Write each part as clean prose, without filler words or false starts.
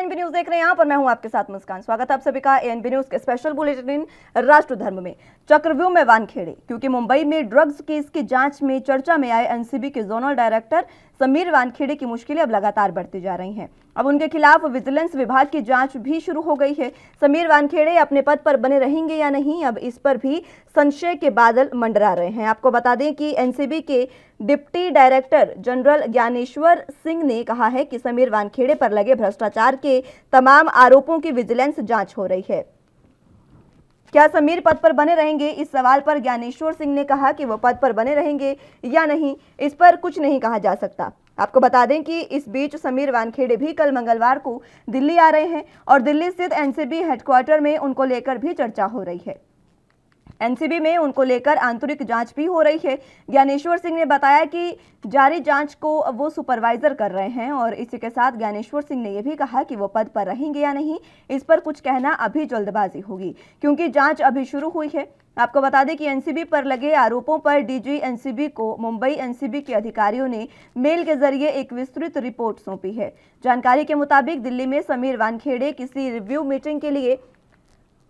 ANB news देख रहे हैं यहाँ पर मैं हूं आपके साथ मुस्कान। स्वागत है आप सभी का एएनबी न्यूज के स्पेशल बुलेटिन राष्ट्र धर्म में। चक्रव्यूह में वानखेड़े, क्योंकि मुंबई में ड्रग्स केस की जांच में चर्चा में आए एनसीबी के जोनल डायरेक्टर समीर वानखेड़े की मुश्किलें अब लगातार बढ़ती जा रही हैं। अब उनके खिलाफ विजिलेंस विभाग की जांच भी शुरू हो गई है। समीर वानखेड़े अपने पद पर बने रहेंगे या नहीं, अब इस पर भी संशय के बादल मंडरा रहे हैं। आपको बता दें कि एनसीबी के deputy director general Dnyaneshwar Singh ने कहा है कि समीर वानखेड़े पर लगे भ्रष्टाचार के तमाम आरोपों की विजिलेंस जांच हो रही है। क्या समीर पद पर बने रहेंगे, इस सवाल पर ज्ञानेश्वर सिंह ने कहा कि वो पद पर बने रहेंगे या नहीं, इस पर कुछ नहीं कहा जा सकता। आपको बता दें कि इस बीच समीर वानखेड़े भी कल मंगलवार को दिल्ली आ रहे हैं और दिल्ली स्थित एनसीबी हेडक्वार्टर में उनको लेकर भी चर्चा हो रही है। एनसीबी में उनको लेकर आंतरिक जांच भी हो रही है। ज्ञानेश्वर सिंह ने बताया कि जारी जांच को वो सुपरवाइजर कर रहे हैं और इसी के साथ ज्ञानेश्वर सिंह ने यह भी कहा कि वो पद पर रहेंगे या नहीं, इस पर कुछ कहना अभी जल्दबाजी होगी, क्योंकि जांच अभी शुरू हुई है। आपको बता दें कि एनसीबी पर लगे आरोपों पर डीजी एनसीबी को मुंबई एनसीबी के अधिकारियों ने मेल के जरिए एक विस्तृत रिपोर्ट सौंपी है। जानकारी के मुताबिक दिल्ली में समीर वानखेड़े किसी रिव्यू मीटिंग के लिए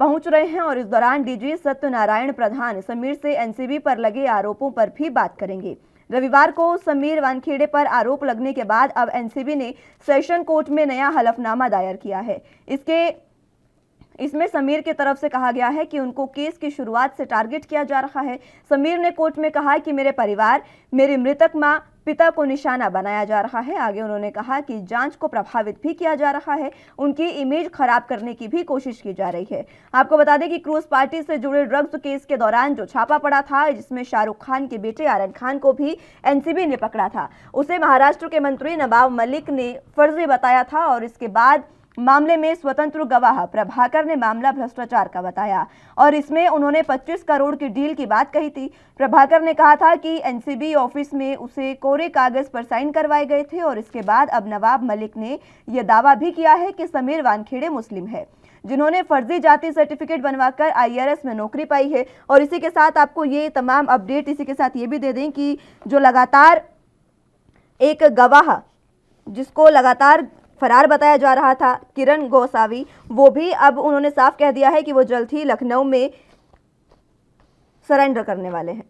पहुंच रहे हैं और इस दौरान डीजी सत्यनारायण प्रधान समीर से एनसीबी पर लगे आरोपों पर भी बात करेंगे। रविवार को समीर वानखेड़े पर आरोप लगने के बाद अब एनसीबी ने सेशन कोर्ट में नया हलफनामा दायर किया है। इसमें समीर की तरफ से कहा गया है कि उनको केस की शुरुआत से टारगेट किया जा रहा है। समीर ने कोर्ट में कहा कि मेरे परिवार, मेरी मृतक मां, पिता को निशाना बनाया जा रहा है। आगे उन्होंने कहा कि जांच को प्रभावित भी किया जा रहा है, उनकी इमेज खराब करने की भी कोशिश की जा रही है। आपको बता दें कि क्रूज पार्टी से जुड़े ड्रग्स केस के दौरान जो छापा पड़ा था, जिसमें शाहरुख खान के बेटे आर्यन खान को भी एनसीबी ने पकड़ा था, उसे महाराष्ट्र के मंत्री नवाब मलिक ने फर्जी बताया था और इसके बाद मामले में स्वतंत्र गवाह प्रभाकर ने मामला भ्रष्टाचार का बताया और इसमें उन्होंने 25 करोड़ की डील की बात कही थी। प्रभाकर ने कहा था कि एनसीबी ऑफिस में उसे कोरे कागज पर साइन करवाए गए थे और इसके बाद अब नवाब मलिक ने यह दावा भी किया है कि समीर वानखेड़े मुस्लिम है, जिन्होंने फर्जी जाति सर्टिफिकेट बनवाकर आईआरएस में नौकरी पाई है। और इसी के साथ आपको ये तमाम अपडेट इसी के साथ ये भी दे दें कि जो लगातार एक गवाह जिसको लगातार फरार बताया जा रहा था, किरण गोसावी, वो भी अब उन्होंने साफ कह दिया है कि वो जल्द ही लखनऊ में सरेंडर करने वाले हैं।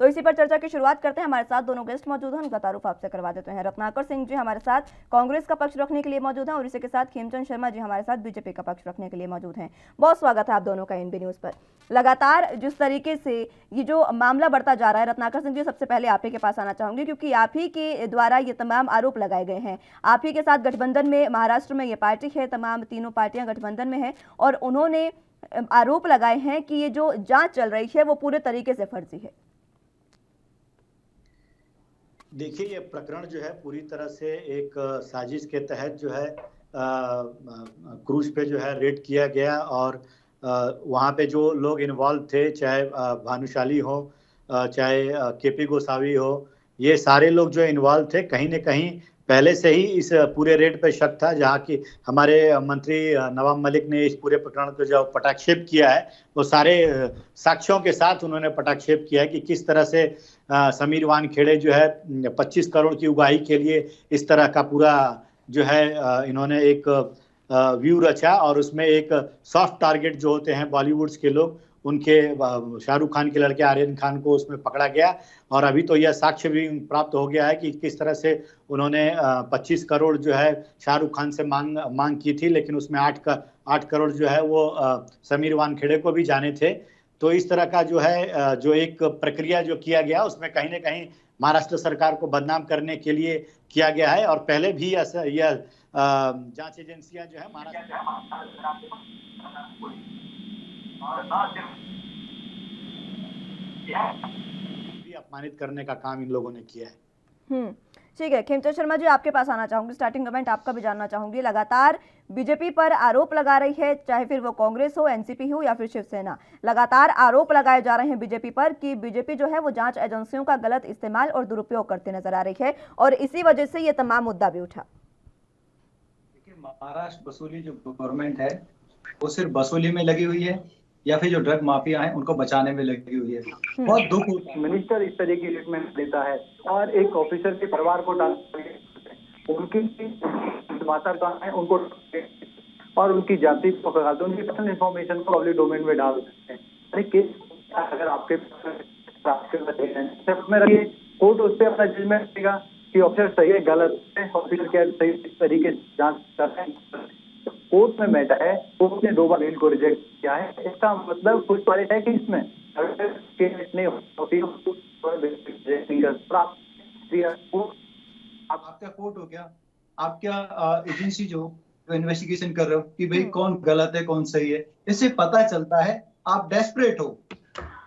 तो इसी पर चर्चा की शुरुआत करते हैं। हमारे साथ दोनों गेस्ट मौजूद हैं, उनका तारुफ आपसे करवा देते हैं। रत्नाकर सिंह जी हमारे साथ कांग्रेस का पक्ष रखने के लिए मौजूद हैं और इसी के साथ खेमचंद शर्मा जी हमारे साथ बीजेपी का पक्ष रखने के लिए मौजूद हैं। बहुत स्वागत है आप दोनों का एएनबी न्यूज पर। लगातार जिस तरीके से ये जो मामला बढ़ता जा रहा है, रत्नाकर सिंह जी सबसे पहले आप ही के पास आना चाहूंगी, क्योंकि आप ही के द्वारा ये तमाम आरोप लगाए गए हैं। आप ही के साथ गठबंधन में महाराष्ट्र में ये पार्टी है, तमाम तीनों पार्टियां गठबंधन में है और उन्होंने आरोप लगाए हैं कि ये जो जांच चल रही है वो पूरे तरीके से फर्जी है। देखिए, ये प्रकरण जो है पूरी तरह से एक साजिश के तहत जो है क्रूज पे जो है रेड किया गया और वहाँ पे जो लोग इन्वॉल्व थे, चाहे भानुशाली हो, चाहे केपी गोसावी हो, ये सारे लोग जो इन्वॉल्व थे, कहीं न कहीं पहले से ही इस पूरे रेड पे शक था। जहाँ की हमारे मंत्री नवाब मलिक ने इस पूरे प्रकरण को जो पटाक्षेप किया है, वो सारे साक्ष्यों के साथ उन्होंने पटाक्षेप किया है कि किस तरह से समीर वानखेड़े जो है 25 करोड़ की उगाही के लिए इस तरह का पूरा जो है इन्होंने एक व्यू रचा और उसमें एक सॉफ्ट टारगेट जो होते हैं बॉलीवुड के लोग, उनके शाहरुख खान के लड़के आर्यन खान को उसमें पकड़ा गया और अभी तो यह साक्ष्य भी प्राप्त हो गया है कि किस तरह से उन्होंने 25 करोड़ जो है शाहरुख खान से मांग की थी, लेकिन उसमें 8 करोड़ जो है वो समीर वानखेड़े को भी जाने थे। तो इस तरह का जो है जो एक प्रक्रिया जो किया गया, उसमें कहीं न कहीं महाराष्ट्र सरकार को बदनाम करने के लिए किया गया है और पहले भी यह जांच एजेंसियां जो है महाराष्ट्र भी अपमानित करने का काम इन लोगों ने किया है। ठीक है, खेमचंद शर्मा जी आपके पास आना चाहूंगी, स्टार्टिंग कमेंट आपका भी जानना चाहूंगी। लगातार बीजेपी पर आरोप लगा रही है, चाहे फिर वो कांग्रेस हो, एनसीपी हो या फिर शिवसेना, लगातार आरोप लगाए जा रहे हैं बीजेपी पर कि बीजेपी जो है वो जांच एजेंसियों का गलत इस्तेमाल और दुरुपयोग करते नजर आ रही है, और इसी वजह से ये तमाम मुद्दा भी उठा। देखिए, महाराष्ट्र वसूली जो गवर्नमेंट है वो सिर्फ वसूली में लगी हुई है या फिर जो ड्रग माफिया हैं उनको बचाने में लगी हुई है। बहुत दुख होता है मिनिस्टर इस तरह की स्टेटमेंट देता है और एक ऑफिसर के परिवार को उनकी माता है उनको और उनकी जाति को पकड़ाते, उनकी पर्सनल इन्फॉर्मेशन को पब्लिक डोमेन में डाल देते हैं। अगर आपके में रखिए, कोर्ट उस पर अपना जजमेंट देगा कि ऑफिसर सही है गलत है, ऑफिसर क्या सही तरीके से जांच कर रहे हैं। कोर्ट में मैटर है, कोर्ट ने 2 बार बिल को रिजेक्ट किया है, इसका मतलब कुछ पॉइंट है कि इसमें अगर केस नहीं होती आपका कोर्ट हो गया, आपका एजेंसी जो इन्वेस्टिगेशन कर रहे हो कि भाई कौन गलत है कौन सही है, इससे पता चलता है आप डेस्परेट हो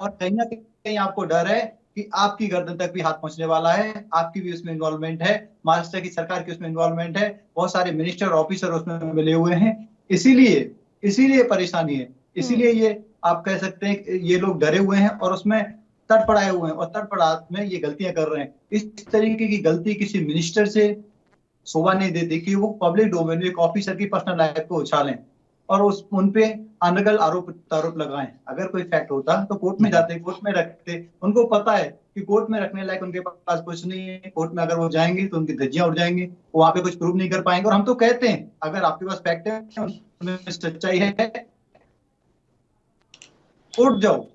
और कहीं ना कहीं आपको डर है कि आपकी गर्दन तक भी हाथ पहुंचने वाला है, आपकी भी उसमें इन्वॉल्वमेंट है, महाराष्ट्र की सरकार की उसमें इन्वॉल्वमेंट है, बहुत सारे मिनिस्टर ऑफिसर उसमें मिले हुए हैं, इसीलिए परेशानी है, इसीलिए ये आप कह सकते हैं ये लोग डरे हुए हैं और उसमें तड़पड़ाए हुए हैं और तड़पड़ाहट में ये गलतियां कर रहे हैं। इस तरीके की गलती किसी मिनिस्टर से शोभा नहीं देती कि वो पब्लिक डोमेन में एक ऑफिसर की पर्सनल लाइफ को उछालें और उनपे अनगल आरोप लगाएं। अगर कोई फैक्ट होता तो कोर्ट में जाते, कोर्ट में रखते, उनको पता है कि कोर्ट में रखने लायक उनके पास कुछ नहीं है, कोर्ट में अगर वो जाएंगे तो उनकी धज्जियां उड़ जाएंगी, वो वहां पे कुछ प्रूव नहीं कर पाएंगे। और हम तो कहते हैं अगर आपके पास फैक्ट है, उनमें सच्चाई है, कोर्ट जाओ।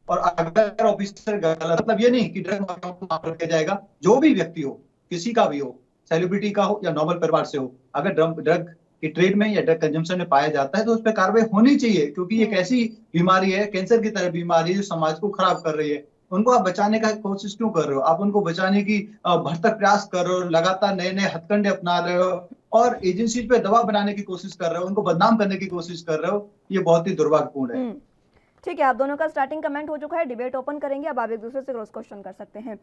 और अगर ऑफिसर गलत, मतलब ये नहीं कि ड्रग माफ रखा जाएगा, जो भी व्यक्ति हो, किसी का भी हो, सेलिब्रिटी का हो या नॉर्मल परिवार से हो, अगर ड्रग की ट्रेड में या ड्रग कंजम्पशन में पाया जाता है तो उस पर कार्रवाई होनी चाहिए, क्योंकि एक ऐसी बीमारी है, कैंसर की तरह बीमारी है जो समाज को खराब कर रही है। उनको आप बचाने का कोशिश क्यों कर रहे हो? आप उनको बचाने की भरसक प्रयास कर रहे हो, लगातार नए नए हथकंडे अपना रहे हो और एजेंसी पे दबाव बनाने की कोशिश कर रहे हो, उनको बदनाम करने की कोशिश कर रहे हो। ये बहुत ही दुर्भाग्यपूर्ण है। ठीक है, आप दोनों का स्टार्टिंग कमेंट हो चुका है, डिबेट ओपन करेंगे, अब आप एक दूसरे से क्रॉस क्वेश्चन कर सकते हैं।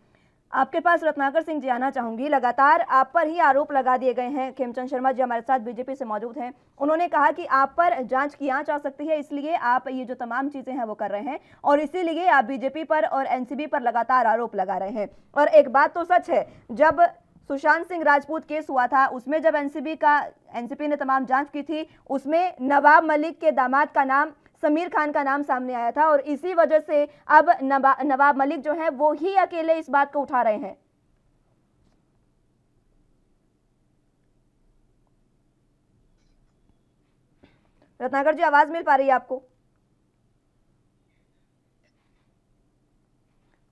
आपके पास रत्नाकर सिंह जी आना चाहूंगी। लगातार आप पर ही आरोप लगा दिए गए हैं, खेमचंद शर्मा जी हमारे साथ बीजेपी से मौजूद हैं, उन्होंने कहा कि आप पर जांच की जा सकती है, इसलिए आप ये जो तमाम चीजें हैं वो कर रहे हैं और इसीलिए आप बीजेपी पर और एनसीबी पर लगातार आरोप लगा रहे हैं। और एक बात तो सच है, जब सुशांत सिंह राजपूत केस हुआ था उसमें जब एनसीपी ने तमाम जांच की थी, उसमें नवाब मलिक के दामाद का नाम, समीर खान का नाम सामने आया था और इसी वजह से अब नवाब मलिक जो है वो ही अकेले इस बात को उठा रहे हैं। रत्नाकर जी, आवाज मिल पा रही है आपको?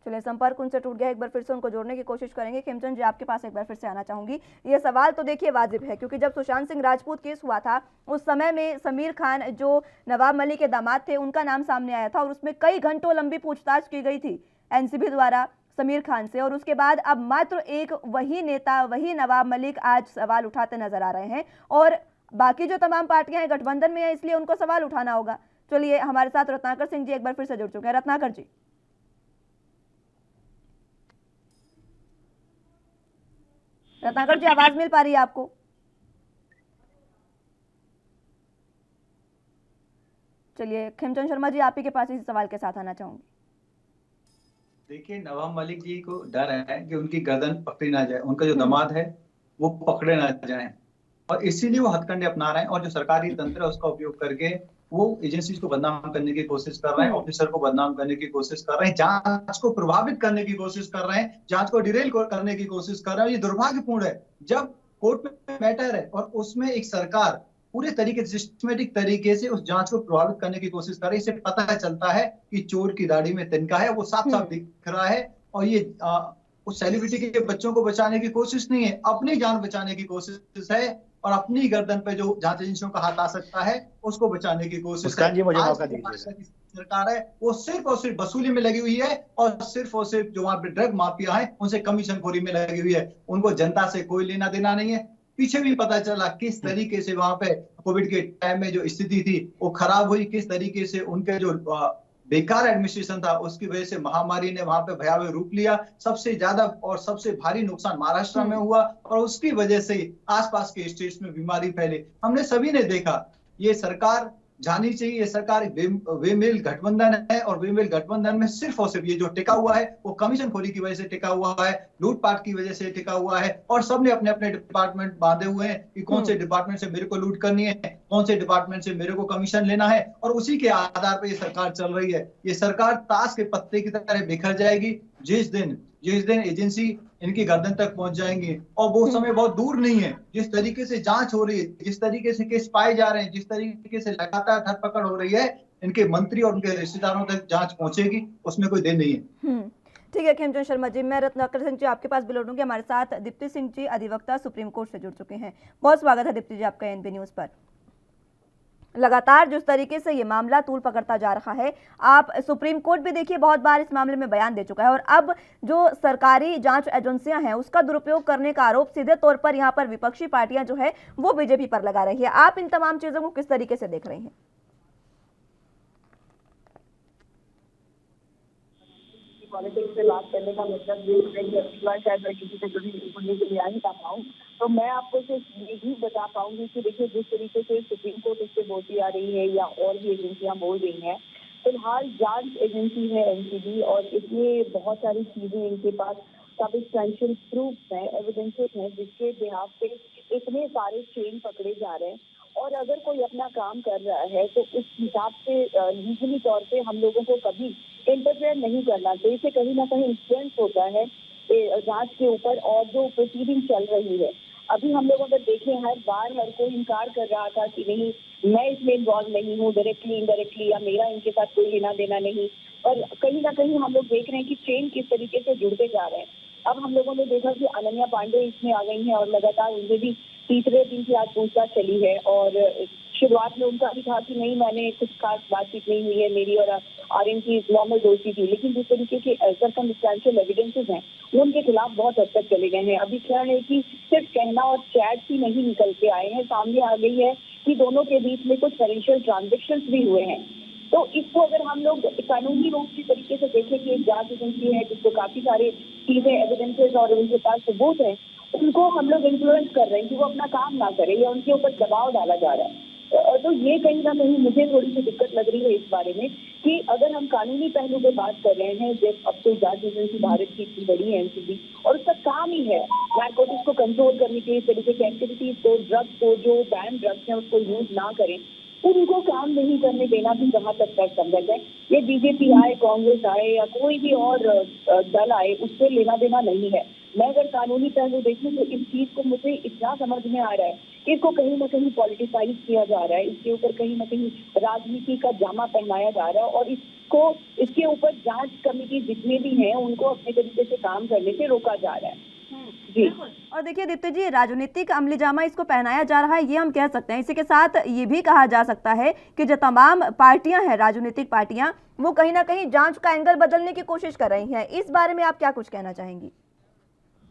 चलिए, संपर्क उनसे टूट गया, एक बार फिर से उनको जोड़ने की कोशिश करेंगे। खेमचंद जी, आपके पास एक बार फिर से आना चाहूंगी। ये सवाल तो देखिए वाजिब है, क्योंकि जब सुशांत सिंह राजपूत केस हुआ था उस समय में समीर खान जो नवाब मलिक के दामाद थे उनका नाम सामने आया था और उसमें कई घंटों लंबी पूछताछ की गई थी एनसीबी द्वारा समीर खान से, और उसके बाद अब मात्र एक वही नेता, वही नवाब मलिक आज सवाल उठाते नजर आ रहे हैं और बाकी जो तमाम पार्टियां हैं गठबंधन में है, इसलिए उनको सवाल उठाना होगा। चलिए, हमारे साथ रत्नाकर सिंह जी एक बार फिर से जुड़ चुके हैं। रत्नाकर जी, रत्नाकर जी, आवाज मिल पा रही है आपको? चलिए, खेमचंद शर्मा जी, आप ही के पास इस सवाल के साथ आना चाहूंगी। देखिए, नवाब मलिक जी को डर है कि उनकी गर्दन पकड़ी ना जाए, उनका जो दामाद है वो पकड़े ना जाए और इसीलिए वो हथकंडे अपना रहे हैं और जो सरकारी तंत्र है उसका उपयोग करके वो एजेंसीज को बदनाम करने की कोशिश कर रहे हैं, ऑफिसर को बदनाम करने की कोशिश कर रहे हैं, जांच को प्रभावित करने की कोशिश कर रहे हैं, जांच को डिरेल करने की कोशिश कर रहे हैं। ये दुर्भाग्यपूर्ण है जब कोर्ट में मैटर है और उसमें एक सरकार पूरे तरीके से सिस्टमेटिक तरीके से उस जांच को प्रभावित करने की कोशिश कर रही है। इससे पता चलता है कि चोर की दाढ़ी में तिनका है, वो साफ साफ दिख रहा है और ये उस सेलिब्रिटी के बच्चों को बचाने की कोशिश नहीं है, अपनी जान बचाने की कोशिश है और अपनी गर्दन पे जो जांच एजेंसियों का हाथ आ सकता है उसको बचाने की कोशिश है। जी, मुझे मौका दीजिए। सरकार है वो सिर्फ और सिर्फ वसूली में लगी हुई है और सिर्फ जो वहां पे ड्रग माफिया है उनसे कमीशन खोरी में लगी हुई है, उनको जनता से कोई लेना देना नहीं है। पीछे भी पता चला किस तरीके से वहां पे कोविड के टाइम में जो स्थिति थी वो खराब हुई, किस तरीके से उनके जो बेकार एडमिनिस्ट्रेशन था, उसकी वजह से महामारी ने वहां पे भयावह रूप लिया। सबसे ज्यादा और सबसे भारी नुकसान महाराष्ट्र में हुआ और उसकी वजह से आसपास के स्टेट्स में बीमारी फैले। हमने सभी ने देखा। ये सरकार जानी चाहिए। ये सरकार बेमेल गठबंधन है और बेमेल गठबंधन में सिर्फ और सिर्फ ये जो टिका हुआ है वो कमीशन खोरी की वजह से टिका हुआ है, लूटपाट की वजह से टिका हुआ है। और सबने अपने अपने डिपार्टमेंट बांधे हुए हैं कि कौन से डिपार्टमेंट से मेरे को लूट करनी है, कौन से डिपार्टमेंट से मेरे को कमीशन लेना है, और उसी के आधार पर ये सरकार चल रही है। ये सरकार ताश के पत्ते की तरह बिखर जाएगी जिस दिन एजेंसी इनकी गर्दन तक पहुंच जाएंगी। और वो समय बहुत दूर नहीं है। जिस तरीके से जांच हो रही है, जिस तरीके से केस पाए जा रहे हैं, जिस तरीके से लगातार धरपकड़ हो रही है, इनके मंत्री और उनके रिश्तेदारों तक जांच पहुंचेगी, उसमें कोई देर नहीं है। ठीक है खेमचंद शर्मा जी, मैं रत्नाकर सिंह जी आपके पास भी लौटूंगी। हमारे साथ दीप्ति सिंह जी अधिवक्ता सुप्रीम कोर्ट से जुड़ चुके हैं। बहुत स्वागत है दीप्ति जी आपका एएनबी न्यूज पर। लगातार जिस तरीके से ये मामला तूल पकड़ता जा रहा है, आप सुप्रीम कोर्ट भी देखिए बहुत बार इस मामले में बयान दे चुका है, और अब जो सरकारी जांच एजेंसियां हैं उसका दुरुपयोग करने का आरोप सीधे तौर पर यहां पर विपक्षी पार्टियां जो है वो बीजेपी पर लगा रही है। आप इन तमाम चीजों को किस तरीके से देख रही हैं? पॉलिटिक्स से बात करने का मतलब ये है कि अगली बार शायद मैं किसी से कभी सुनने के लिए आ नहीं पाऊँ, तो मैं आपको सिर्फ यही बता पाऊंगी कि देखिए जिस तरीके से सुप्रीम कोर्ट इससे बोलती आ रही है या और भी एजेंसियां बोल रही हैं, फिलहाल जांच एजेंसी है एनसीबी, और इसमें बहुत सारी चीजें इनके पास सब्सटेंशियल प्रूफ है, एविडेंसेस हैं, जिसके बिहाफ पे इतने सारे चेन पकड़े जा रहे हैं। और अगर कोई अपना काम कर रहा है तो उस हिसाब से लीगली तौर पे हम लोगों को कभी इंटरफेयर नहीं करना चाहिए। इससे कहीं ना कहीं इन्फ्लुएंस होता है जांच के ऊपर और जो प्रोसीडिंग चल रही है। अभी हम लोग अगर देखें, हर बार हर कोई इनकार कर रहा था कि नहीं मैं इसमें इन्वॉल्व नहीं हूँ डायरेक्टली इनडायरेक्टली, या मेरा इनके साथ कोई लेना देना नहीं। और कहीं ना कहीं हम लोग देख रहे हैं कि चेन किस तरीके से जुड़ते जा रहे हैं। अब हम लोगों ने देखा कि अनन्या पांडे इसमें आ गई हैं और लगातार उनसे भी तीसरे दिन की आज पूछताछ चली है। और शुरुआत में उनका भी था कि नहीं मैंने कुछ खास बातचीत नहीं हुई है, मेरी और आर्यन की नॉर्मल दोस्ती थी, लेकिन जिस तरीके के सर्कमस्टेंशियल एविडेंसेस हैं वो उनके खिलाफ बहुत हद तक चले गए हैं। अभी क्या है कि सिर्फ कहना और चैट ही नहीं निकल के आए हैं, सामने आ गई है कि दोनों के बीच में कुछ फाइनेंशियल ट्रांजेक्शन भी हुए हैं। तो इसको अगर हम लोग कानूनी रूप से तरीके से देखें कि एक जांच एजेंसी है जिसको काफी सारे चीजें एविडेंसेस और उनके पास सबूत है, उनको हम लोग इन्फ्लुएंस कर रहे हैं कि वो अपना काम ना करें या उनके ऊपर दबाव डाला जा रहा है। तो ये कहीं ना कहीं मुझे थोड़ी सी दिक्कत लग रही है इस बारे में कि अगर हम कानूनी पहलू पे बात कर रहे हैं, जब अब तो जांच एजेंसी भारत की इतनी बड़ी है एनसीबी, और उसका काम ही है नारकोटिक्स को कंट्रोल करने के इस तरीके की एक्टिविटीज को, ड्रग्स को, जो बैन ड्रग्स हैं उसको यूज ना करें, उनको काम नहीं करने देना भी जहाँ तक संभव है। ये बीजेपी आए, कांग्रेस आए या कोई भी और दल आए, उससे लेना देना नहीं है। मैं अगर कानूनी पहलू देखूं तो इस चीज को मुझे इतना समझ में आ रहा है कि इसको कहीं ना कहीं पॉलिटिसाइज किया जा रहा है, इसके ऊपर कहीं ना कहीं राजनीति का जामा पहनाया जा रहा है, और इसके ऊपर जांच कमेटी जितने भी हैं उनको अपने तरीके से काम करने से रोका जा रहा है। जी। और देखिए दीप्ति जी, राजनीतिक अमली जामा इसको पहनाया जा रहा है ये हम कह सकते हैं। इसी के साथ ये भी कहा जा सकता है कि जो तमाम पार्टियां हैं, राजनीतिक पार्टियां, वो कहीं ना कहीं जांच का एंगल बदलने की कोशिश कर रही हैं। इस बारे में आप क्या कुछ कहना चाहेंगी?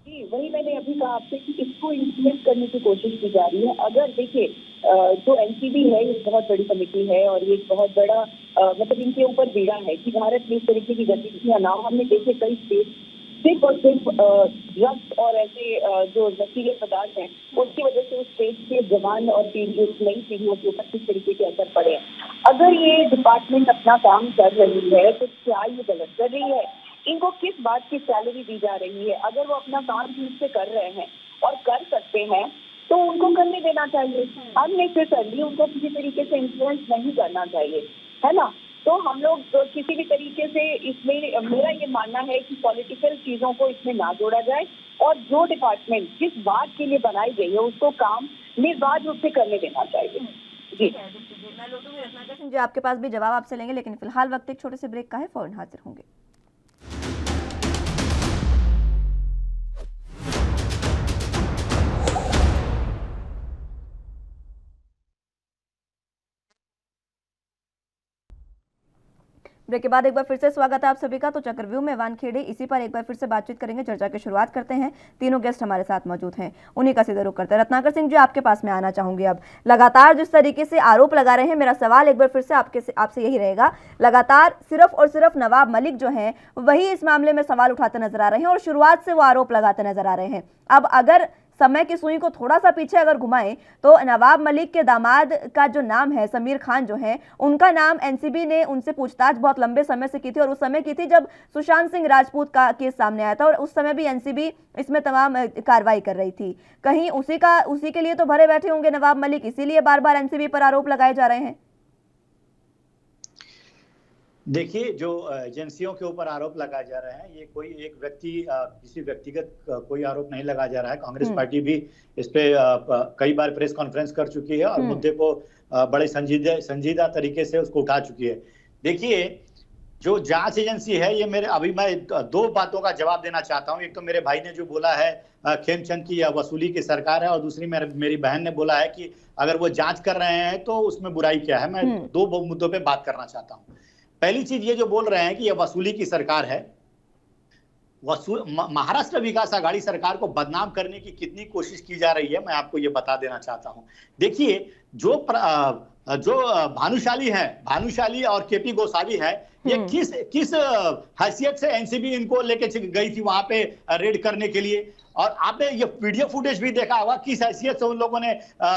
जी, वही मैंने अभी कहा आपसे कि इसको इम्प्लीमेंट करने की कोशिश की जा रही है। अगर देखिए जो एनसीबी है ये बहुत बड़ी कमेटी है और ये बहुत बड़ा मतलब इनके ऊपर बीड़ा है कि भारत में इस तरीके की गतिविधियां ना हो। हमने देखे कई स्टेट सिर्फ और सिर्फ ड्रग्स और ऐसे जो नशीले पदार्थ हैं उसकी वजह से उस स्टेट के जवान और नई पीढ़ियों के ऊपर किस तरीके के असर पड़े हैं। अगर ये डिपार्टमेंट अपना काम कर रही है तो क्या ये गलत कर रही है? इनको किस बात की सैलरी दी जा रही है? अगर वो अपना काम ठीक से कर रहे हैं और कर सकते हैं तो उनको करने देना चाहिए। अननेसेसरली उनको किसी तरीके से इन्फ्लुएंस नहीं करना चाहिए, है ना। तो हम लोग किसी भी तरीके से इसमें, मेरा ये मानना है कि पॉलिटिकल चीजों को इसमें ना जोड़ा जाए और जो डिपार्टमेंट जिस बात के लिए बनाई गई है उसको काम निर्बाध रूप से करने देना चाहिए। जी, मैं लौटूंगी रत्नाकर सिंह जी, आपके पास भी जवाब आपसे लेंगे, लेकिन फिलहाल वक्त एक छोटे से ब्रेक का है, फौरन हाजिर होंगे। ब्रेक के बाद एक बार फिर से स्वागत है आप सभी का। तो चक्रव्यूह में वानखेड़े, इसी पर एक बार फिर से बातचीत करेंगे, चर्चा की शुरुआत करते हैं। तीनों गेस्ट हमारे साथ मौजूद हैं, उन्हीं का सीधे रुख करते हैं। रत्नाकर सिंह जी, आपके पास में आना चाहूंगी। अब लगातार जिस तरीके से आरोप लगा रहे हैं, मेरा सवाल एक बार फिर से आपसे यही रहेगा, लगातार सिर्फ और सिर्फ नवाब मलिक जो हैं वही इस मामले में सवाल उठाते नजर आ रहे हैं और शुरुआत से वो आरोप लगाते नजर आ रहे हैं। अब अगर समय की सुई को थोड़ा सा पीछे अगर घुमाएं तो नवाब मलिक के दामाद का जो नाम है समीर खान जो है, उनका नाम एनसीबी ने उनसे पूछताछ बहुत लंबे समय से की थी और उस समय की थी जब सुशांत सिंह राजपूत का केस सामने आया था और उस समय भी एनसीबी इसमें तमाम कार्रवाई कर रही थी। कहीं उसी के लिए तो भरे बैठे होंगे नवाब मलिक, इसीलिए बार बार एनसीबी पर आरोप लगाए जा रहे हैं। देखिए, जो एजेंसियों के ऊपर आरोप लगाए जा रहे हैं, ये कोई एक व्यक्ति किसी व्यक्तिगत कोई आरोप नहीं लगाया जा रहा है। कांग्रेस पार्टी भी इस पे कई बार प्रेस कॉन्फ्रेंस कर चुकी है और मुद्दे को बड़े संजीदा तरीके से उसको उठा चुकी है। देखिए, जो जांच एजेंसी है, ये मैं दो बातों का जवाब देना चाहता हूँ। एक तो मेरे भाई ने जो बोला है खेमचंद की वसूली की सरकार है, और दूसरी मेरी बहन ने बोला है कि अगर वो जांच कर रहे हैं तो उसमें बुराई क्या है। मैं दो मुद्दों पे बात करना चाहता हूँ। पहली चीज, ये जो बोल रहे हैं कि ये वसूली की सरकार है, महाराष्ट्र विकास आघाड़ी सरकार को बदनाम करने की कितनी कोशिश की जा रही है, मैं आपको ये बता देना चाहता हूं। देखिए, जो भानुशाली और केपी गोसावी है, ये किस हैसियत से एनसीबी इनको लेके गई थी वहां पे रेड करने के लिए। और आपने ये वीडियो फुटेज भी देखा होगा, किस हैसियत से उन लोगों ने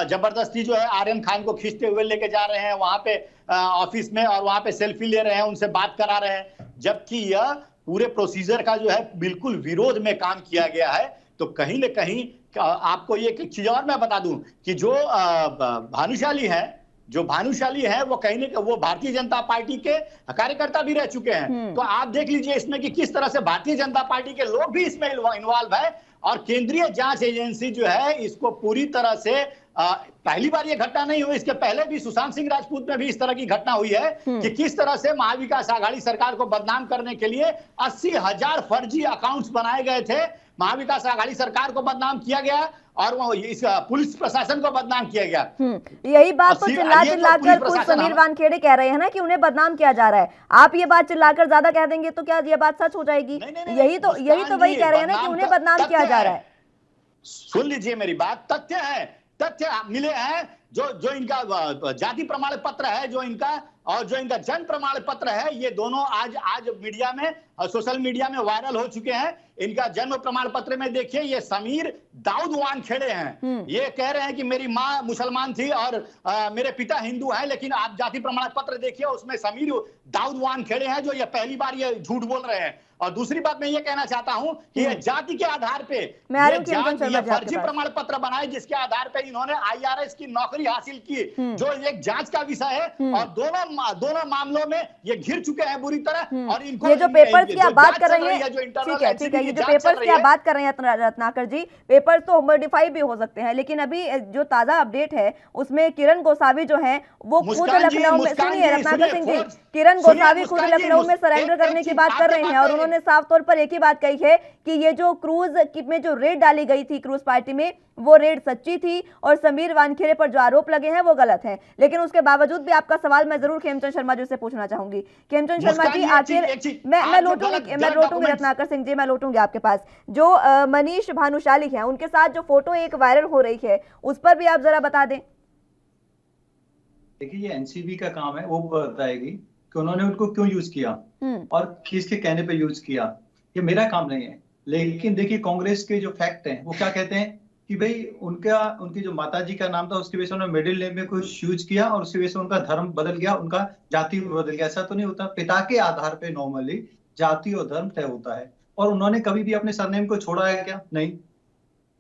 जबरदस्ती जो है आर्यन खान को खींचते हुए लेके जा रहे हैं वहां पे ऑफिस में, और वहां पे सेल्फी ले रहे हैं, उनसे बात करा रहे हैं, जबकि यह पूरे प्रोसीजर का जो है बिल्कुल विरोध में काम किया गया है। तो कहीं न कहीं आपको ये एक चीज और मैं बता दूं कि जो भानुशाली है वो कहीं न वो भारतीय जनता पार्टी के कार्यकर्ता भी रह चुके हैं। तो आप देख लीजिए इसमें कि किस तरह से भारतीय जनता पार्टी के लोग भी इसमें इन्वॉल्व है, और केंद्रीय जांच एजेंसी जो है इसको पूरी तरह से पहली बार ये घटना नहीं हुई, इसके पहले भी सुशांत सिंह राजपूत में भी इस तरह की घटना हुई है कि किस तरह से महाविकास आघाड़ी सरकार को बदनाम करने के लिए 80,000 फर्जी अकाउंट्स बनाए गए थे। महाविकास आघाड़ी सरकार को बदनाम किया गया और वो इस पुलिस प्रशासन को बदनाम किया गया। यही बात तो चिल्लाकर खुद समीर वानखेड़े कह रहे हैं ना कि उन्हें बदनाम किया जा रहा है। आप ये बात चिल्लाकर ज्यादा कह देंगे तो क्या ये बात सच हो जाएगी? यही तो वही कह रहे हैं ना कि उन्हें बदनाम किया जा रहा है। सुन लीजिए मेरी बात, तथ्य मिले हैं। जो इनका जाति प्रमाण पत्र है, जो इनका जन्म प्रमाण पत्र है, ये दोनों आज मीडिया में, सोशल मीडिया में वायरल हो चुके हैं। इनका जन्म प्रमाण पत्र में देखिए, ये समीर दाऊद वानखेड़े हैं। ये कह रहे हैं कि मेरी माँ मुसलमान थी और मेरे पिता हिंदू हैं, लेकिन आप जाति प्रमाण पत्र देखिए, उसमें समीर दाऊद वानखेड़े हैं, जो ये पहली बार ये झूठ बोल रहे हैं। और दूसरी बात मैं ये कहना चाहता हूं कि ये जाति के आधार पे फर्जी प्रमाण पत्र बनाए, जिसके आधार पे इन्होंने आईआरएस की नौकरी हासिल की, जो एक जांच का विषय है। और दोनों मामलों में ये घिर चुके हैं बुरी तरह। और इनको ये जो पेपर्स की आप बात कर रहे हैं, ठीक है, ये जो पेपर्स की आप बात कर रहे हैं रत्नाकर जी, पेपर्स तो मॉडिफाई भी हो सकते हैं, लेकिन अभी जो ताजा अपडेट है उसमें किरण गोसावी जो है वो खुद लखनऊ में, सुनिए रत्नाकर सिंह जी, किरण गोसावी खुद लखनऊ में सरेंडर करने की बात कर रहे हैं और उन्होंने साफ तौर पर एक ही बात कही है कि ये जो क्रूज में जो रेड डाली गई थी क्रूज पार्टी में, वो रेड सच्ची थी और समीर वानखेड़े पर जो आरोप लगे हैं वो गलत हैं। लेकिन उसके बावजूद भी आपका सवाल मैं जरूर खेमचंद शर्मा जी से पूछना चाहूंगी। खेमचंद शर्मा जी, आखिर मैं लौटूंगी रत्नाकर सिंह जी, मैं लौटूंगी आपके पास। जो मनीष भानुशाली हैं, उनके साथ जो फोटो एक वायरल हो रही है, उस पर भी आप जरा बता दें। देखिए, ये एनसीबी का काम है, वो बताएगी कि उन्होंने उनको क्यों यूज किया और किसके कहने पे यूज किया। ये मेरा काम नहीं है। लेकिन देखिए, कांग्रेस के जो फैक्ट हैं वो क्या कहते हैं कि भाई उनकी जो माताजी का नाम था उसकी वजह से उन्होंने मिडिल नेम में कुछ यूज किया और उसकी वजह से उनका धर्म बदल गया, उनका जाति बदल गया। ऐसा तो नहीं होता। पिता के आधार पे नॉर्मली जाति और धर्म तय होता है। और उन्होंने कभी भी अपने सरनेम को छोड़ा है क्या? नहीं।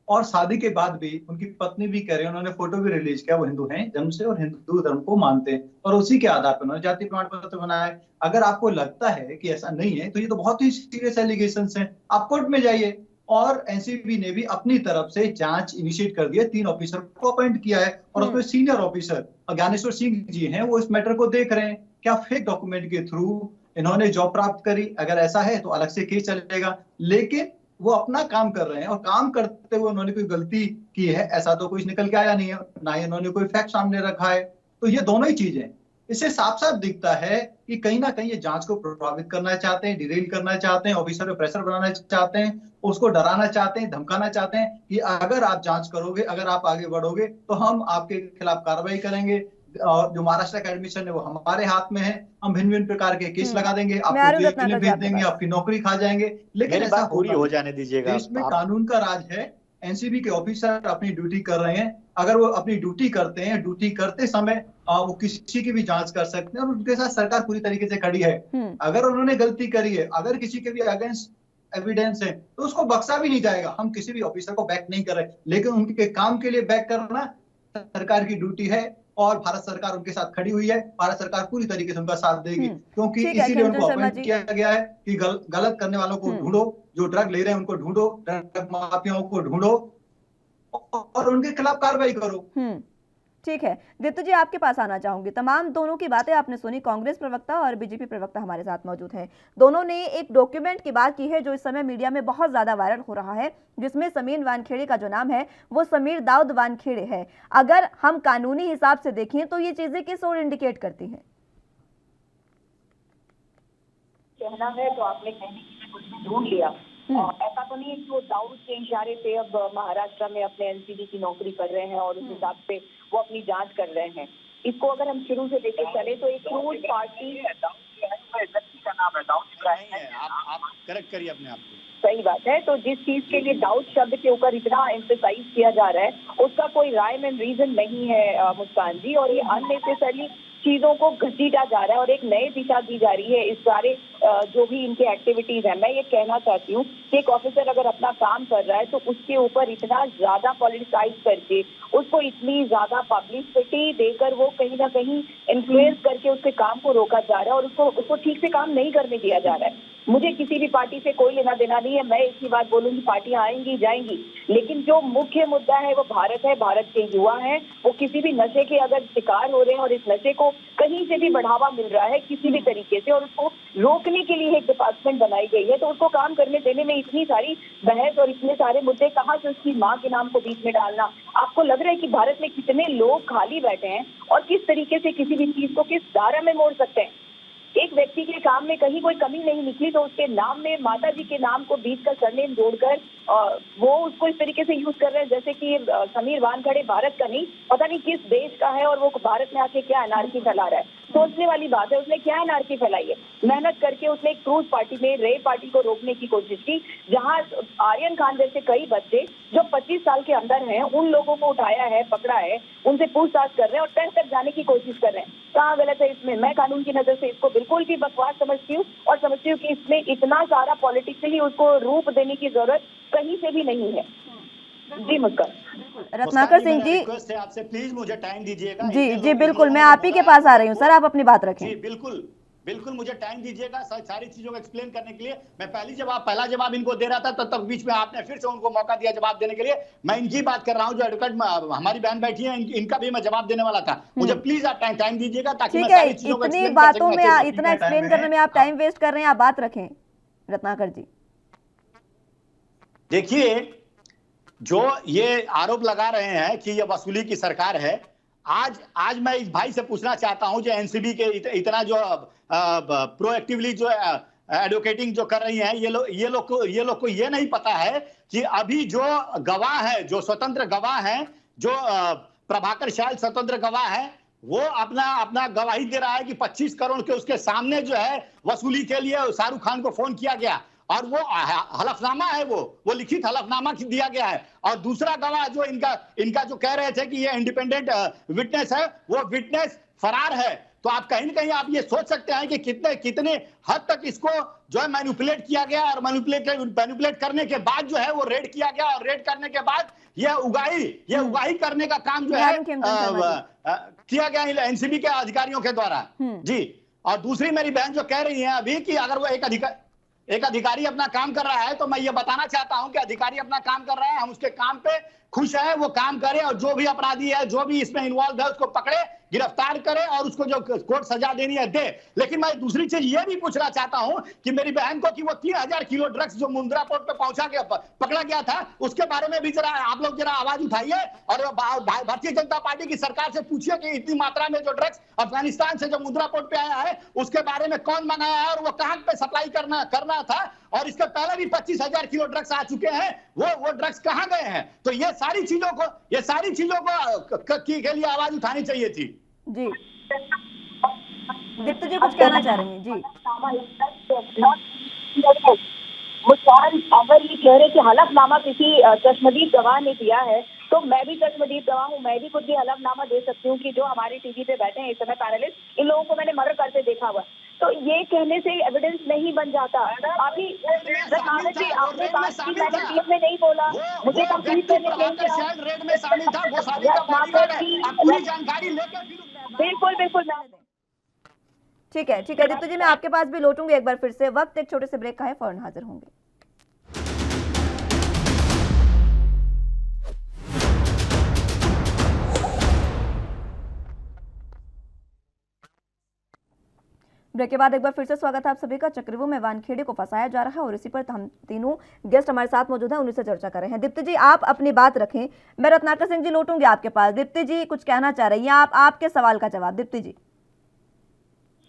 और शादी के बाद भी उनकी पत्नी भी कह रही है, उन्होंने फोटो भी रिलीज किया, वो हिंदू हैं जन्म से और हिंदू धर्म को मानते हैं, और उसी के आधार पर उन्होंने जाति प्रमाण पत्र बनाया है। अगर आपको लगता है कि ऐसा नहीं है तो ये तो बहुत ही सीरियस एलिगेशंस हैं, आप कोर्ट में जाइए। और एनसीबी ने भी अपनी तरफ से जांच इनिशिएट कर दी है, 3 ऑफिसर को अपॉइंट किया है और उसमें सीनियर ऑफिसर ज्ञानेश्वर सिंह जी हैं, वो इस मैटर को देख रहे हैं। क्या फेक डॉक्यूमेंट के थ्रू इन्होंने जॉब प्राप्त करी? अगर ऐसा है तो अलग से केस चलेगा, लेकिन वो अपना काम कर रहे हैं और काम करते हुए उन्होंने कोई गलती की है ऐसा तो कुछ निकल के आया नहीं है, ना ही उन्होंने कोई फैक्ट सामने रखा है। तो ये दोनों ही चीजें, इससे साफ साफ दिखता है कि कहीं ना कहीं ये जांच को प्रभावित करना चाहते हैं, डिरेल करना चाहते हैं, ऑफिसर पे प्रेशर बनाना चाहते हैं, उसको डराना चाहते हैं, धमकाना चाहते हैं कि अगर आप जांच करोगे, अगर आप आगे बढ़ोगे तो हम आपके खिलाफ कार्रवाई करेंगे, और जो महाराष्ट्र का एडमिशन है वो हमारे हाथ में है, हम भिन्न भिन्न प्रकार के केस लगा देंगे, मैं आपको आरुण जेल रत्नाकर में जी भेज आपके देंगे, पास। आपकी नौकरी खा जाएंगे। लेकिन मेरी ऐसा बात पूरी होगा हो नहीं। जाने दीजिएगा देश में आप। कानून का राज है, एनसीबी के ऑफिसर अपनी ड्यूटी कर रहे हैं, अगर वो अपनी ड्यूटी करते हैं, ड्यूटी करते समय वो किसी की भी जांच कर सकते हैं, और उनके साथ सरकार पूरी तरीके से खड़ी है। अगर उन्होंने गलती करी है, अगर किसी के भी अगेंस्ट एविडेंस है, तो उसको बख्शा भी नहीं जाएगा। हम किसी भी ऑफिसर को बैक नहीं कर रहे, लेकिन उनके काम के लिए बैक करना सरकार की ड्यूटी है, और भारत सरकार उनके साथ खड़ी हुई है। भारत सरकार पूरी तरीके से उनका साथ देगी, क्योंकि ठीक है, इसीलिए खिंचन उनको शर्मा अपॉइंट जी। किया गया है कि गलत करने वालों को ढूंढो, जो ड्रग ले रहे हैं उनको ढूंढो, ड्रग माफियाओं को ढूंढो और उनके खिलाफ कार्रवाई करो। ठीक है, दीप्ति जी आपके पास आना चाहूंगी। तमाम दोनों की बातें आपने सुनी, कांग्रेस प्रवक्ता और बीजेपी प्रवक्ता हमारे साथ मौजूद हैं। दोनों ने एक डॉक्यूमेंट की बात की है जो इस समय मीडिया में बहुत ज्यादा वायरल हो रहा है, जिसमें समीर वानखेड़े का जो नाम है वो समीर दाऊद वानखेड़े है। अगर हम कानूनी हिसाब से देखें तो ये चीजें किस ओर इंडिकेट करती हैं? कहना है तो आपने कहने की कुछ भी ढूंढ लिया। ऐसा तो नहीं है कि वो दाऊद के इशारे पे अब महाराष्ट्र में अपने एनसीबी की नौकरी कर रहे हैं और उस हिसाब से वो अपनी जांच कर रहे हैं। इसको अगर हम शुरू से लेकर चले तो एक क्रूज पार्टी का नाम है दाऊद इब्राहिम है। आप करेक्ट करिए अपने आप को। सही बात है। तो जिस चीज के लिए दाऊद शब्द के ऊपर इतना एम्फेसाइज किया जा रहा है उसका कोई राइम एंड रीजन नहीं है मुस्कान जी, और ये अननेसेसरी चीजों को घसीटा जा रहा है और एक नई दिशा दी जा रही है इस सारे जो भी इनके एक्टिविटीज है। मैं ये कहना चाहती हूँ कि एक ऑफिसर अगर अपना काम कर रहा है तो उसके ऊपर इतना ज्यादा पॉलिटिसाइज करके, उसको इतनी ज्यादा पब्लिसिटी देकर वो कहीं ना कहीं इन्फ्लुएंस करके उसके काम को रोका जा रहा है और उसको ठीक से काम नहीं करने दिया जा रहा है। मुझे किसी भी पार्टी से कोई लेना देना नहीं है, मैं एक ही बात बोलूंगी, पार्टियां आएंगी जाएंगी, लेकिन जो मुख्य मुद्दा है वो भारत है, भारत के युवा हैं, वो किसी भी नशे के अगर शिकार हो रहे हैं और इस नशे को कहीं से भी बढ़ावा मिल रहा है किसी भी तरीके से और उसको रोकने के लिए एक डिपार्टमेंट बनाई गई है, तो उसको काम करने देने में इतनी सारी बहस और इतने सारे मुद्दे कहाँ से उसकी माँ के नाम को बीच में डालना। आपको लग रहा है कि भारत में कितने लोग खाली बैठे हैं और किस तरीके से किसी भी चीज को किस धारा में मोड़ सकते हैं। एक व्यक्ति के काम में कहीं कोई कमी नहीं निकली तो उसके नाम में माता जी के नाम को बीच का सरनेम जोड़कर वो उसको इस तरीके से यूज कर रहे हैं जैसे कि समीर वानखेड़े भारत का नहीं पता नहीं किस देश का है और वो भारत में आके क्या अनारकी फैला रहा है। सोचने वाली बात है, उसने क्या अनारकी फैलाई है। मेहनत करके उसने एक क्रूज पार्टी में रेप पार्टी को रोकने की कोशिश की, जहां आर्यन खान जैसे कई बच्चे जो 25 साल के अंदर हैं उन लोगों को उठाया है, पकड़ा है, उनसे पूछताछ कर रहे हैं और तह तक जाने की कोशिश कर रहे हैं। कहाँ गलत है इसमें? मैं कानून की नजर से इसको बिल्कुल भी बकवास समझती हूँ और समझती हूँ कि इसमें इतना सारा पॉलिटिकली उसको रूप देने की जरूरत कहीं से भी नहीं है। जी मुस्कान। रत्नाकर सिंह जी, रिक्वेस्ट है आपसे, प्लीज मुझे टाइम दीजिएगा। जी जी बिल्कुल, मैं आप ही के पास आ रही हूँ सर, आप अपनी बात रखें। जी बिल्कुल बिल्कुल, मुझे टाइम दीजिएगा सारी चीजों को एक्सप्लेन करने के लिए। मैं पहला जवाब इनको दे रहा था तब बीच में आपने फिर से उनको मौका दिया जवाब देने के लिए। मैं इनकी बात कर रहा हूँ, जो एडवोकेट हमारी बहन बैठी है, इनका भी मैं जवाब देने वाला था। मुझे प्लीज आप टाइम दीजिएगा ताकि ठीक मैं है, सारी चीजों को इतनी explain कर बातों सकूं। में इतना एक्सप्लेन करने में आप टाइम वेस्ट कर रहे हैं, आप बात रखें रत्नाकर जी। देखिए, जो ये आरोप लगा रहे हैं कि ये वसूली की सरकार है, आज मैं इस भाई से पूछना चाहता हूं जो एनसीबी के इतना जो प्रोएक्टिवली जो एडवोकेटिंग जो कर रही हैं, ये लोग को ये नहीं पता है कि अभी जो गवाह है, जो स्वतंत्र गवाह हैं, जो प्रभाकर शायल स्वतंत्र गवाह है, वो अपना गवाही दे रहा है कि 25 करोड़ के उसके सामने जो है वसूली के लिए शाहरुख खान को फोन किया गया और वो हलफनामा है, वो लिखित हलफनामा दिया गया है। और दूसरा गवाह जो इनका जो कह रहे थे कि ये इंडिपेंडेंट विटनेस है, वो विटनेस फरार है। तो आप कहीं ना कहीं आप ये सोच सकते हैं कि कितने हद तक इसको जो है मैनिपुलेट किया गया और मैनिपुलेट करने के बाद जो है वो रेड किया गया और रेड करने के बाद ये उगाही करने का काम जो है किया गया एनसीबी के अधिकारियों के द्वारा। जी, और दूसरी मेरी बहन जो कह रही है अभी कि अगर वो एक अधिकारी अपना काम कर रहा है, तो मैं ये बताना चाहता हूं कि अधिकारी अपना काम कर रहा है, हम उसके काम पे खुश है वो काम करे और जो भी अपराधी है, जो भी इसमें इन्वॉल्व है, उसको पकड़े, गिरफ्तार करे और उसको जो कोर्ट सजा देनी है दे। लेकिन मैं दूसरी चीज ये भी पूछना चाहता हूं कि मेरी बहन को कि वो 3000 किलो ड्रग्स जो मुंद्रा पोर्ट पे पकड़ा गया था, उसके बारे में भी जरा आप लोग जरा आवाज उठाइए और भारतीय जनता पार्टी की सरकार से पूछिए कि इतनी मात्रा में जो ड्रग्स अफगानिस्तान से जो मुंद्रा पोर्ट पे आया है उसके बारे में कौन मंगाया है और वो कहां पे सप्लाई करना था, और इसके पहले भी 25,000 किलो ड्रग्स आ चुके हैं, वो ड्रग्स कहां गए हैं। तो ये सारी चीजों को के लिए आवाज उठानी चाहिए थी। जी दीप्ति जी कुछ कहना चाह रही हैं। जी मुस्कान अगर ये कह रहे कि हलफनामा किसी चश्मदीद गवाह ने दिया है, तो मैं भी चश्मदीद गवाह हूँ, मैं भी कुछ भी हलफनामा दे सकती हूँ कि जो हमारे टीवी पे बैठे हैं इस समय पैनलिस्ट, इन लोगों को मैंने मर्डर करते देखा हुआ। तो ये कहने से एविडेंस नहीं बन जाता। अभी आपने बात की, मैंने बीच में नहीं बोला, मुझे कंप्लीट करने बिल्कुल बिल्कुल। ठीक है दीप्ति जी, मैं आपके पास भी लौटूंगी एक बार फिर से। वक्त एक छोटे से ब्रेक का है, फौरन हाजिर होंगे। ब्रेक के बाद एक बार फिर से स्वागत है आप सभी का। चक्रव्यूह में वानखेड़े को फंसाया जा रहा है और इसी पर हम तीनों गेस्ट हमारे साथ मौजूद हैं, उन्हीं से चर्चा कर रहे हैं। दीप्ति जी आप अपनी बात रखें, मैं रत्नाकर सिंह जी लौटूंगी आपके पास। दीप्ति जी कुछ कहना चाह रही हैं, आपके सवाल का जवाब। दीप्ति जी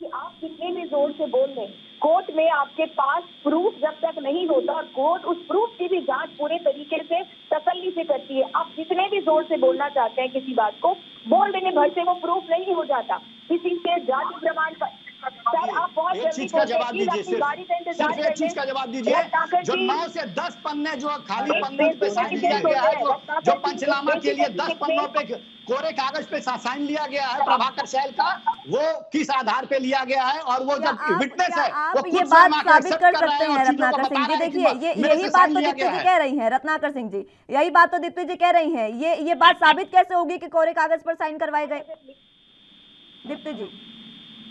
आप कितने भी जोर से बोल लें, कोर्ट में आपके पास प्रूफ जब तक नहीं होता और कोर्ट उस प्रूफ की भी जांच पूरे तरीके से तसल्ली से करती है, आप जितने भी जोर से बोलना चाहते हैं किसी बात को, बोल देने भर से वो प्रूफ नहीं हो जाता। किसी के जाति प्रमाण पर सर आप बहुत एक चीज का जवाब दीजिए, सिर्फ एक चीज का जवाब दीजिए। जो 9 से 10 पन्ने जो खाली पन्ने पे साइन लिया गया है, जो पंचनामा के लिए 10 पन्नों पे कोरे कागज पे साइन लिया गया है प्रभाकर शैल का, वो किस आधार पे लिया गया है और वो जब विटनेस है आप ये बात साबित कर सकते हैं रत्नाकर सिंह जी। देखिए यही बात तो दीप्ति जी कह रही हैं, रत्नाकर सिंह जी यही बात तो दीप्ति जी कह रही हैं। ये बात साबित कैसे होगी कि कोरे कागज पर साइन करवाए गए? दीप्ति जी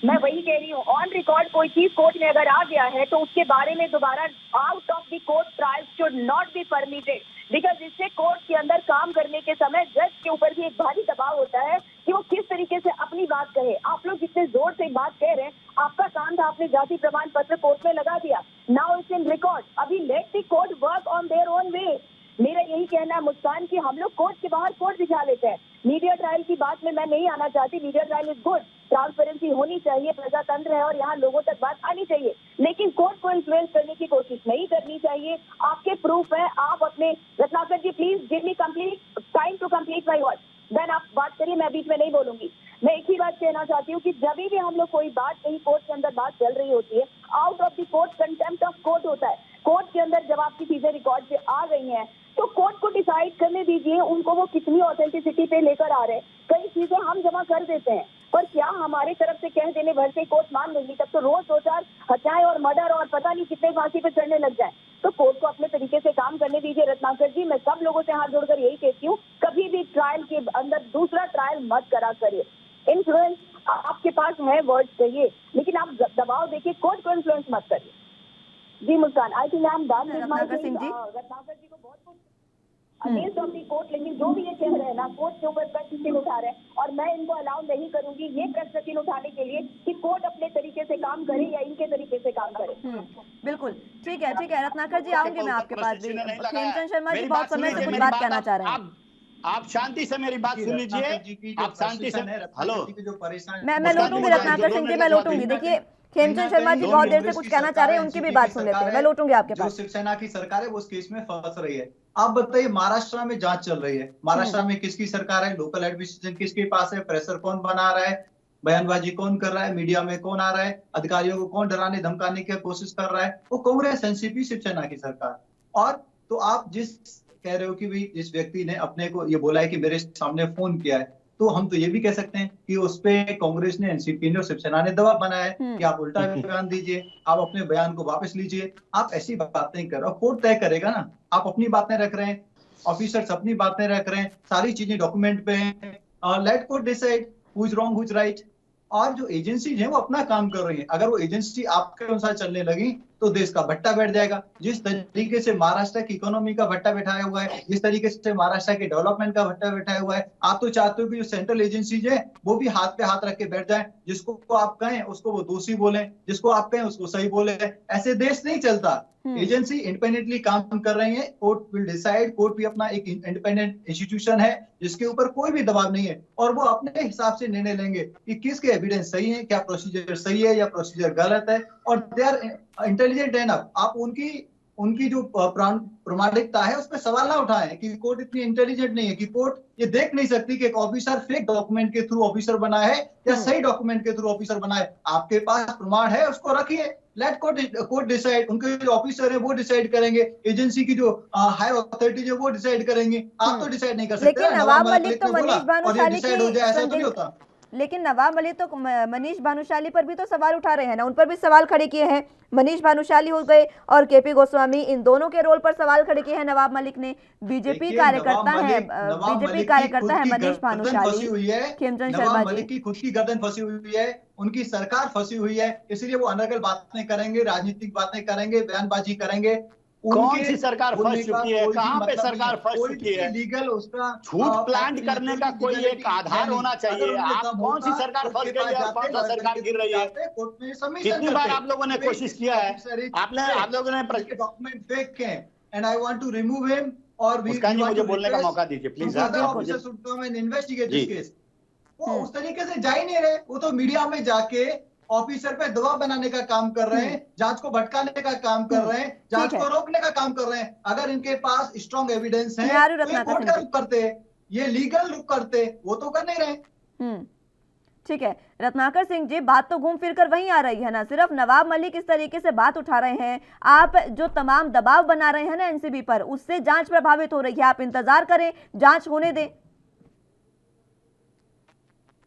मैं वही कह रही हूँ, ऑन रिकॉर्ड कोई चीज कोर्ट में अगर आ गया है तो उसके बारे में दोबारा out of the court trial should not be permitted, because इससे कोर्ट के अंदर काम करने के समय जज के ऊपर भी एक भारी दबाव होता है कि वो किस तरीके से अपनी बात कहे। आप लोग जितने जोर से बात कह रहे हैं, आपका काम था, आपने जाति प्रमाण पत्र कोर्ट में लगा दिया, नाउ इट्स इन रिकॉर्ड, अभी let the court work on their own way. मेरा यही कहना है मुस्कान कि हम लोग कोर्ट के बाहर कोर्ट दिखा लेते हैं। मीडिया ट्रायल की बात में मैं नहीं आना चाहती, media trial is good, transparency होनी चाहिए, प्रजातंत्र है और यहाँ लोगों तक बात आनी चाहिए, लेकिन कोर्ट को इन्फ्लुएंस करने की कोशिश नहीं करनी चाहिए। आपके प्रूफ है, आप अपने Ratnakar ji please give me complete time to complete my word, then आप बात करिए, मैं बीच में नहीं बोलूंगी। मैं एक ही बात कहना चाहती हूँ कि जब भी हम लोग कोई बात कहीं कोर्ट के अंदर बात चल रही होती है, out of the court contempt of court होता है। कोर्ट के अंदर जब आपकी चीजें रिकॉर्ड पे आ गई हैं तो कोर्ट को डिसाइड करने दीजिए उनको वो कितनी ऑथेंटिसिटी पे लेकर आ रहे हैं। कई चीजें हम जमा कर देते हैं, पर क्या हमारे तरफ से कह देने भर से कोर्ट मान लेगी? तब तो रोज 2-4 हत्याएं और मर्डर और पता नहीं कितने फांसी पे चढ़ने लग जाए। तो कोर्ट को अपने तरीके से काम करने दीजिए। रत्नाकर जी मैं सब लोगों से हाथ जोड़कर यही कहती हूँ, कभी भी ट्रायल के अंदर दूसरा ट्रायल मत करा करिए। इन्फ्लुएंस आपके पास है, वर्ड चाहिए, लेकिन आप दबाव देखिए, कोर्ट को इन्फ्लुएंस मत करिए। जी Muskan, I think I am done with my Ratnakar Singh ji को बहुत कुछ अगेंस्ट ऑफ दी कोर्ट, लेकिन जो भी ये कह रहे हैं ना, कोर्ट के ऊपर प्रश्न चिन्ह उठा रहे हैं और मैं इनको अलाउ नहीं करूंगी ये प्रश्न चिन्ह उठाने के लिए कि कोर्ट अपने तरीके से काम करे या इनके तरीके से काम करे। बिल्कुल ठीक है रत्नाकर जी, आऊंगी मैं आपके पास भी। खेमचंद शर्मा जी बहुत समय से कुछ बात कहना चाह रहे हैं। आप शांति से मेरी बात सुन लीजिए, आप शांति से। हेलो, मैं लौटूंगी रत्नाकर सिंह जी, मैं लौटूंगी। देखिए खेमचंद शर्मा जी बहुत देर से कुछ कहना चाह रहे हैं, उनकी भी बात सुन लेते हैं। मैं लौटूंगी आपके पास। जो शिवसेना की सरकार है वो उस केस में फंस रही है। आप बताइए, महाराष्ट्र में जांच चल रही है, महाराष्ट्र में किसकी सरकार है, लोकल एडमिनिस्ट्रेशन किसके पास है, प्रेशर कौन बना रहा है, बयानबाजी कौन कर रहा है, मीडिया में कौन आ रहा है, अधिकारियों को कौन डराने धमकाने की कोशिश कर रहा है, वो कांग्रेस एनसीपी शिवसेना की सरकार। और तो आप जिस कह रहे हो कि भाई जिस व्यक्ति ने अपने को ये बोला है कि मेरे सामने फोन किया है, तो हम तो ये भी कह सकते हैं कि उस पे कांग्रेस ने, एनसीपी ने और शिवसेना ने दबाव बनाया है कि आप उल्टा बयान दीजिए, आप अपने बयान को वापस लीजिए। आप ऐसी बातें कर रहे हो, कोर्ट तय करेगा ना। आप अपनी बातें रख रहे हैं, ऑफिसर्स अपनी बातें रख रहे हैं, सारी चीजें डॉक्यूमेंट पे हैं, let court decide who is wrong who is right. और जो एजेंसीज हैं वो अपना काम कर रही है। अगर वो एजेंसी आपके अनुसार चलने लगी तो देश का भट्टा बैठ जाएगा। जिस तरीके से महाराष्ट्र की इकोनॉमी का भट्टा बैठाया हुआ है, जिस तरीके से महाराष्ट्र के डेवलपमेंट का भट्टा बैठाया हुआ है, आप तो चाहते हो कि जो सेंट्रल एजेंसीज है वो भी हाथ पे हाथ रख के बैठ जाए। जिसको आप कहें उसको वो दोषी बोले, जिसको आप कहें उसको सही बोले। ऐसे देश नहीं चलता। एजेंसी इंडिपेंडेंटली काम कर रही है, कोर्ट विल डिसाइड। कोर्ट भी अपना एक इंडिपेंडेंट इंस्टीट्यूशन है जिसके ऊपर कोई भी दबाव नहीं है, और वो अपने हिसाब से निर्णय लेंगे कि किसके एविडेंस सही है, क्या प्रोसीजर सही है या प्रोसीजर गलत है। और दे आर इंटेलिजेंट एनफ। आप उनकी जो प्रामाणिकता है उस पर सवाल ना उठाएं कि कोर्ट इतनी इंटेलिजेंट नहीं है कि कोर्ट ये देख नहीं सकती कि एक ऑफिसर फेक डॉक्यूमेंट के थ्रू ऑफिसर बना है या सही डॉक्यूमेंट के थ्रू ऑफिसर बना है। आपके पास प्रमाण है, उसको रखिए। Let court decide. उनके जो ऑफिसर है वो डिसाइड करेंगे, एजेंसी की जो हायर अथॉरिटीज है वो डिसाइड करेंगे। आप तो डिसाइड नहीं कर सकते। लेकिन नवाब मलिक तो मनीष भानुशाली डिसाइड हो जाए, ऐसा तो नहीं होता। लेकिन नवाब मलिक तो मनीष भानुशाली पर भी तो सवाल उठा रहे हैं ना, उन पर भी सवाल खड़े किए हैं। मनीष भानुशाली हो गए और केपी गोस्वामी, इन दोनों के रोल पर सवाल खड़े किए हैं नवाब मलिक ने। बीजेपी कार्यकर्ता है मनीष भानुशाली, खेमचंद शर्मा जी की खुद की गर्दन फंसी हुई है, उनकी सरकार फंसी हुई है, इसलिए वो अनर्गल बातें करेंगे, राजनीतिक बातें करेंगे, बयानबाजी करेंगे। कौन सी सरकार फंस चुकी है? कहां पे सरकार फंस चुकी है? लीगल उसका झूठ प्लांट करने का कोई एक आधार होना चाहिए। आप कौन सी सरकार फंस गई है, कौन सा सरकार गिर रही है? कितनी बार आप लोगों ने कोशिश किया है? आप लोगों ने डॉक्यूमेंट फेक है and I want to remove him. और मुस्कान जी मुझे बोलने का मौका दीजिए प्लीज। Investigate this case. वो उस तरीके से जा ही नहीं रहे। वो तो मीडिया में जाके ऑफिसर पे दबाव बनाने का काम कर रहे हैं, जांच को भटकाने का काम कर रहे हैं, जांच को रोकने का काम कर रहे हैं। अगर इनके पास स्ट्रॉन्ग एविडेंस है तो ये कोर्ट का रुख करते, ये लीगल रुख करते, वो तो कर नहीं रहे। ठीक है रत्नाकर सिंह जी, बात तो घूम फिर कर वहीं आ रही है ना। सिर्फ नवाब मलिक इस तरीके से बात उठा रहे हैं, आप जो तमाम दबाव बना रहे हैं ना एनसीबी पर, उससे जांच प्रभावित हो रही है। आप इंतजार करें, जांच होने दें।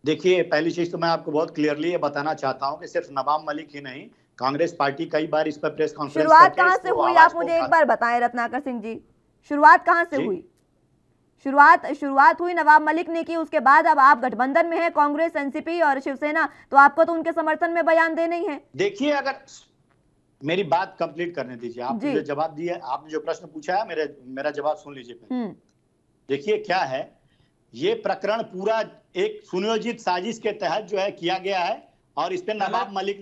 देखिए, पहली चीज तो मैं आपको बहुत क्लियरली ये बताना चाहता हूं कि सिर्फ नवाब मलिक ही नहीं, कांग्रेस पार्टी कई बार इस पर प्रेस कॉन्फ्रेंस शुरुआत कहां से हुई, आप मुझे एक बार बताएं रत्नाकर सिंह जी, शुरुआत कहां से हुई? शुरुआत हुई नवाब मलिक ने की, उसके बाद अब आप गठबंधन में हैं, कांग्रेस, एनसीपी और शिवसेना, तो आपको तो उनके समर्थन में बयान देना ही है। देखिए, अगर मेरी बात कंप्लीट करने दीजिए। आपने जो जवाब दिया, आपने जो प्रश्न पूछा है, मेरा जवाब सुन लीजिए। देखिए क्या है, ये प्रकरण पूरा एक सुनियोजित साजिश के तहत जो है किया गया है, और इस पे नवाब मलिक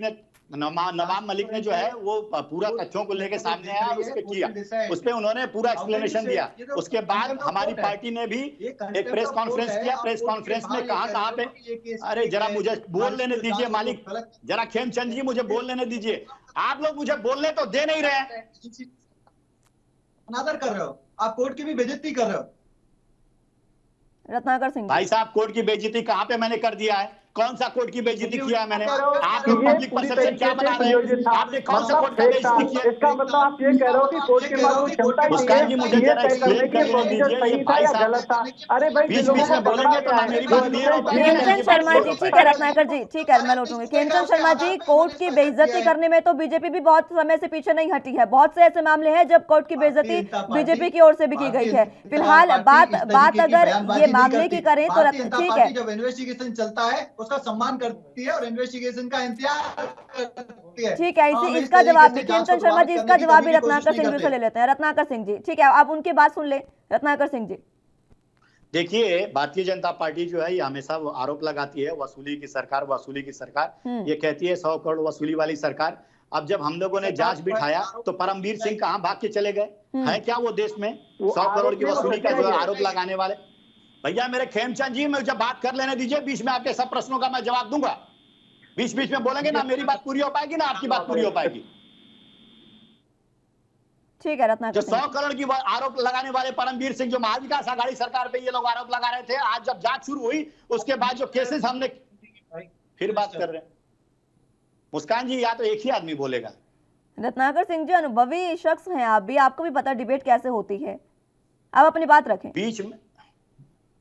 ने जो है वो पूरा तथ्यों को लेकर सामने आया, उस पे किया, उस पे उन्होंने पूरा एक्सप्लेनेशन दिया। उसके बाद हमारी पार्टी ने भी एक प्रेस कॉन्फ्रेंस किया। प्रेस कॉन्फ्रेंस में कहां पे, अरे जरा मुझे बोल लेने दीजिए मालिक, जरा खेमचंद जी मुझे बोल लेने दीजिए। आप लोग मुझे बोलने तो दे नहीं रहे हैं, अनादर कर रहे हो, आप कोर्ट की भी बेइज्जती कर रहे हो। रत्नाकर सिंह भाई साहब, कोर्ट की बेइज्जती कहां पे मैंने कर दिया है? कौन सा कोर्ट की बेइज्जती किया है मैंने? आप लोग पब्लिक परसेप्शन क्या बना रहे हैं? आपने कौन सा कोर्ट का बेइज्जती किया? इसका मतलब आप ये कह रहे हो कि कोर्ट के पास कोई क्षमता नहीं है मुझे जरा एक्सप्लेन कर प्रोसीजर सही था या गलत था। अरे भाई बीच में बोलेंगे तो मैं मेरी बात क्लियर होगी। खेमचंद शर्मा जी, ठीक है रत्नाकर जी, ठीक है मैं लौटूंगी। खेमचंद शर्मा जी, कोर्ट की बेइज्जती करने में तो बीजेपी भी बहुत समय से पीछे नहीं हटी है। बहुत से ऐसे मामले हैं जब कोर्ट की बेइज्जती बीजेपी की ओर से भी की गई है। फिलहाल बात अगर ये मामले की करें तो ठीक है, जब इन्वेस्टिगेशन चलता है उसका सम्मान करती है और इन्वेस्टिगेशन का इंतजार करती है। ठीक है, इसका जवाब भी खेमचंद शर्मा जी, इसका जवाब भी रत्नाकर सिंह जी से ले लेते हैं। रत्नाकर सिंह जी, ठीक है, आप उनकी बात सुन ले। रत्नाकर सिंह जी, देखिए, भारतीय जनता पार्टी जो है ये हमेशा वो आरोप लगाती है वसूली की सरकार, ये कहती है 100 करोड़ वसूली वाली सरकार। अब जब हम लोगों ने जांच बिठाया तो परमवीर सिंह कहां भाग के चले गए हैं? क्या वो देश में 100 करोड़ की वसूली का जो आरोप लगाने वाले? भैया मेरे खेमचंद जी, मुझे बात कर लेने दीजिए, बीच में आपके सब प्रश्नों का मैं जवाब दूंगा। बीच में बोलेंगे ना, मेरी बात पूरी हो पाएगी ना आपकी बात पूरी हो पाएगी। ठीक है रत्नाकर, जो 100 करोड़ की आरोप लगाने वाले परमवीर सिंह, जो महाविकास आघाड़ी सरकार पे ये लोग आरोप लगा रहे थे, आज जब जांच शुरू हुई उसके बाद जो केसेस हमने, फिर बात कर रहे हैं। मुस्कान जी, या तो एक ही आदमी बोलेगा। रत्नाकर सिंह जी, अनुभवी शख्स हैं आप भी, आपको भी पता डिबेट कैसे होती है, आप अपनी बात रखें। बीच में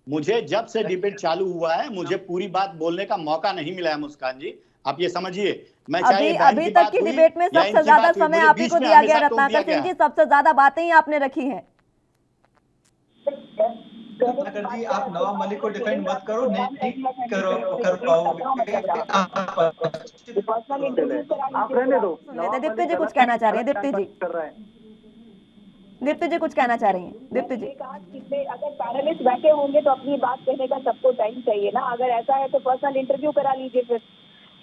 मुझे जब से डिबेट चालू हुआ है, मुझे पूरी बात बोलने का मौका नहीं मिला है मुस्कान जी, आप ये समझिए। मैं अभी तक की डिबेट में सबसे ज्यादा समय आप ही को दिया गया रत्नाकर सिंह जी, सबसे ज्यादा बातें ही आपने रखी हैं। रत्नाकर जी, आप नवाब मलिक को डिफेंड मत करो, नहीं कर पाओगे। आप रहने दो। सुन लेते दीप्ति जी कुछ कहना चाह रही है। दीप्ति जी कर रहा है। दीप्ति जी कुछ कहना चाह रही हैं। दीप्ति जी अगर पैनलिस्ट बैठे होंगे तो अपनी बात कहने का सबको टाइम चाहिए ना। अगर ऐसा है तो पर्सनल इंटरव्यू करा लीजिए,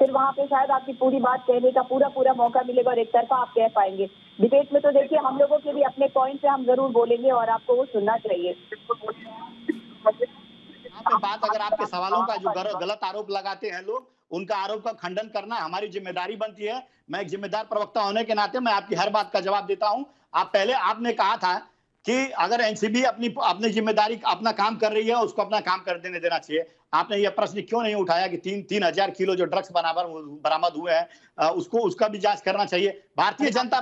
फिर वहाँ पे शायद आपकी पूरी बात कहने का पूरा मौका मिलेगा और एक तरफा आप कह पाएंगे। डिबेट में तो देखिए हम लोगों के भी अपने पॉइंट से हम जरूर बोलेंगे और आपको वो सुनना चाहिए। यहाँ पे बात, अगर आपके सवालों का जो गलत आरोप लगाते हैं लोग, उनका आरोप का खंडन करना हमारी जिम्मेदारी बनती है। मैं एक जिम्मेदार प्रवक्ता होने के नाते मैं आपकी हर बात का जवाब देता हूं। आपने कहा था कि अगर एनसीबी अपनी जिम्मेदारी अपना काम कर रही है, उसको अपना काम कर देना चाहिए। आपने यह प्रश्न क्यों नहीं उठाया कि 3,000 किलो जो ड्रग्स बरामद हुए हैं उसका भी जांच करना चाहिए। भारतीय जनता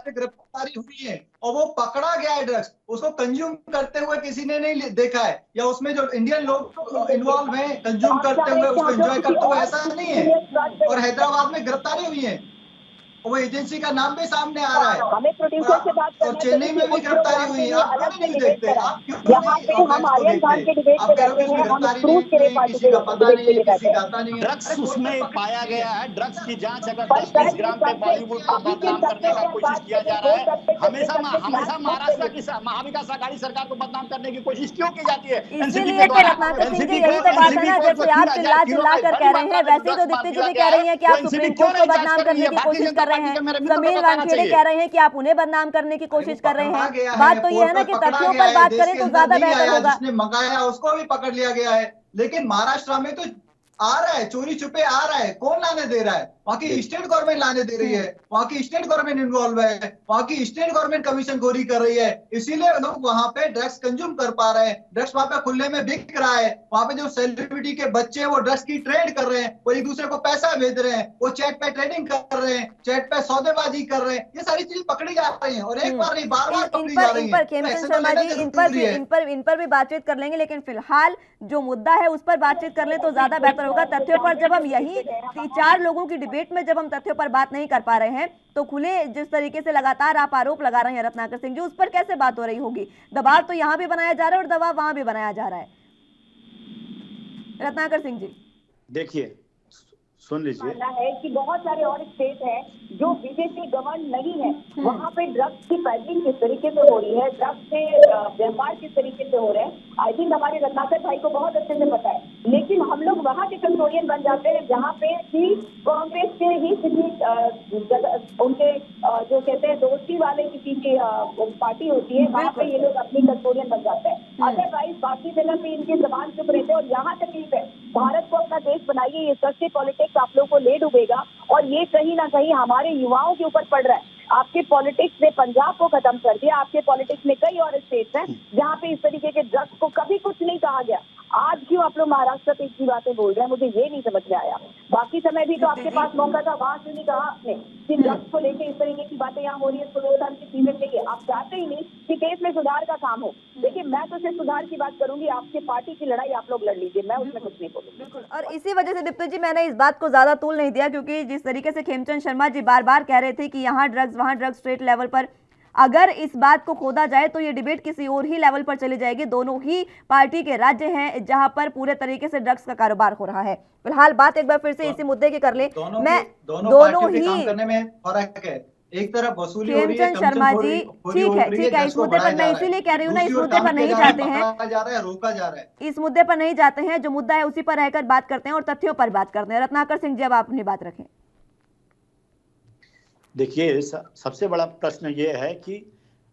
गिरफ्तारी हुई है और वो पकड़ा गया है ड्रग्स, उसको कंज्यूम करते हुए किसी ने नहीं देखा है, या उसमें जो इंडियन लोग इन्वॉल्व हैं कंज्यूम करते हुए, उसको एंजॉय करते हुए, ऐसा नहीं है। और हैदराबाद में गिरफ्तारी हुई है, वो एजेंसी का नाम भी सामने आ रहा है। हमें प्रोड्यूसर से बात और चेन्नई में भी गिरफ्तारी हुई है। आप क्यों नहीं देखते? आप क्यों यहाँ पे हम आर्यन खान के डिबेट पे रहते हैं, हम क्रूज के पार्टी किसी का पता नहीं है, किसी का आता नहीं है। ड्रग्स उसमें पाया गया है। ड्रग्स की जांच अगर 10-20 ग्राम पे बॉलीवुड को बदनाम करने का कोशिश किया जा रहा है, हमेशा महाराष्ट्र की महाविकास आघाड़ी सरकार को बदनाम करने की कोशिश क्यों की जाती है? इसीलिए तो रत्नाकर सिंह जी, यही तो बात है ना, जैसे आप चिल्ला कर कह रहे हैं, वैसे तो दीप्ति जी भी कह रही हैं कि आप सुप्रीम कोर्ट को बदनाम करने की कोशिश कर रहे हैं। समीर वानखेड़े कह रहे हैं कि आप उन्हें बदनाम करने की कोशिश कर रहे हैं। बात तो ये है ना कि तथ्यों पर बात करें तो ज्यादा बेहतर होगा। जिसने मंगाया उसको भी पकड़ लिया गया है, लेकिन महाराष्ट्र में तो आ रहा है, चोरी छुपे आ रहा है। कौन लाने दे रहा है? वहाँ की स्टेट गवर्नमेंट लाने दे रही है, वहाँ की स्टेट गवर्नमेंट इन्वॉल्व है, वहाँ की स्टेट गवर्नमेंट कमीशन गोरी कर रही है। इसीलिए लोग वहाँ पे ड्रग्स कंज्यूम कर पा रहे हैं। ड्रग्स वहाँ पे खुले में बिक रहा है। वहाँ पे जो सेलिब्रिटी के बच्चे वो ड्रग्स की ट्रेड कर रहे हैं, वो एक दूसरे को पैसा भेज रहे हैं, वो चैट पे ट्रेडिंग कर रहे हैं, चैट पे सौदेबाजी कर रहे हैं। ये सारी चीजें पकड़ी जा रही है और एक बार नहीं बार-बार पकड़ी जा रही है। खेमचंद शर्मा जी, इन पर भी बातचीत कर लेंगे, लेकिन फिलहाल जो मुद्दा है उस पर बातचीत कर ले तो ज्यादा बेहतर होगा। तथ्यों पर जब हम यही 4 लोगों की डिबेट में जब हम तथ्यों पर बात नहीं कर पा रहे हैं, तो खुले जिस तरीके से लगातार आप आरोप लगा रहे हैं रत्नाकर सिंह जी, उस पर कैसे बात हो रही होगी? दबाव तो यहां भी बनाया जा रहा है और दबाव वहां भी बनाया जा रहा है। रत्नाकर सिंह जी देखिए, सुन लीजिए, मानना है कि बहुत सारे और स्टेट हैं जो बीजेपी गवर्न नहीं है, वहाँ पे ड्रग्स की पैकिंग किस तरीके से हो रही है, ड्रग्स से व्यापार किस तरीके से हो रहे हैं, आई थिंक हमारे रत्नाकर भाई को बहुत अच्छे से पता है। लेकिन हम लोग वहाँ के कंट्रोलियन बन जाते हैं जहाँ पे कि कांग्रेस के ही किसी उनके जो कहते हैं दोस्ती वाले किसी की पार्टी होती है, वहाँ पे ये लोग अपनी कंट्रोलियन बन जाते हैं। अदरवाइज बाकी जगह पे इनकी जबान चुप रहते हैं और यहाँ तकलीफ है। भारत को अपना देश बनाइए, ये सस्ते पॉलिटिक्स आप लोग को ले डूबेगा और ये कहीं ना कहीं हमारे युवाओं के ऊपर पड़ रहा है। आपके पॉलिटिक्स ने पंजाब को खत्म कर दिया, आपके पॉलिटिक्स में कई और स्टेट्स हैं जहाँ पे इस तरीके के ड्रग्स को कभी कुछ नहीं कहा गया। आज क्यों आप लोग महाराष्ट्र पे इतनी बातें बोल रहे हैं, मुझे ये नहीं समझ में आया। बाकी समय भी तो आपके पास मौका था, वहां क्यों नहीं कहा आपने कि ड्रग्स को लेके इस तरीके की बातें यहाँ हो रही है, इसको 2 साल की चीजें चाहिए। आप चाहते ही नहीं कि देश में सुधार का काम हो। देखिए, मैं तो सिर्फ सुधार की बात करूंगी, आपकी पार्टी की लड़ाई आप लोग लड़ लीजिए, मैं उसमें कुछ नहीं बोलूंगी। बिल्कुल, और इसी वजह से दीप्ति जी मैंने इस बात को ज्यादा तूल नहीं दिया, क्योंकि जिस तरीके से खेमचंद शर्मा जी बार बार कह रहे थे कि यहाँ ड्रग्स वहाँ ड्रग्स, स्टेट लेवल पर अगर इस बात को खोदा जाए तो ये डिबेट किसी और ही लेवल पर चली जाएगी। दोनों ही पार्टी के राज्य हैं जहां पर पूरे तरीके से ड्रग्स का कारोबार हो रहा है। फिलहाल बात एक बार फिर से इसी मुद्दे की कर ले। मैं दोनों ही काम करने में फर्क है। एक तरफ वसूली हो रही है, खेमचंद शर्मा जी, ठीक है, इस मुद्दे पर मैं इसीलिए कह रही हूँ ना, इस मुद्दे पर नहीं जाते हैं, रोका जा रहा है, इस मुद्दे पर नहीं जाते हैं। जो मुद्दा है उसी पर रहकर बात करते हैं और तथ्यों पर बात करते हैं। रत्नाकर सिंह जी, अब आप अपनी बात रखें। देखिए, सबसे बड़ा प्रश्न ये है कि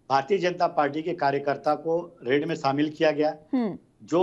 भारतीय जनता पार्टी के कार्यकर्ता को रेड में शामिल किया गया, जो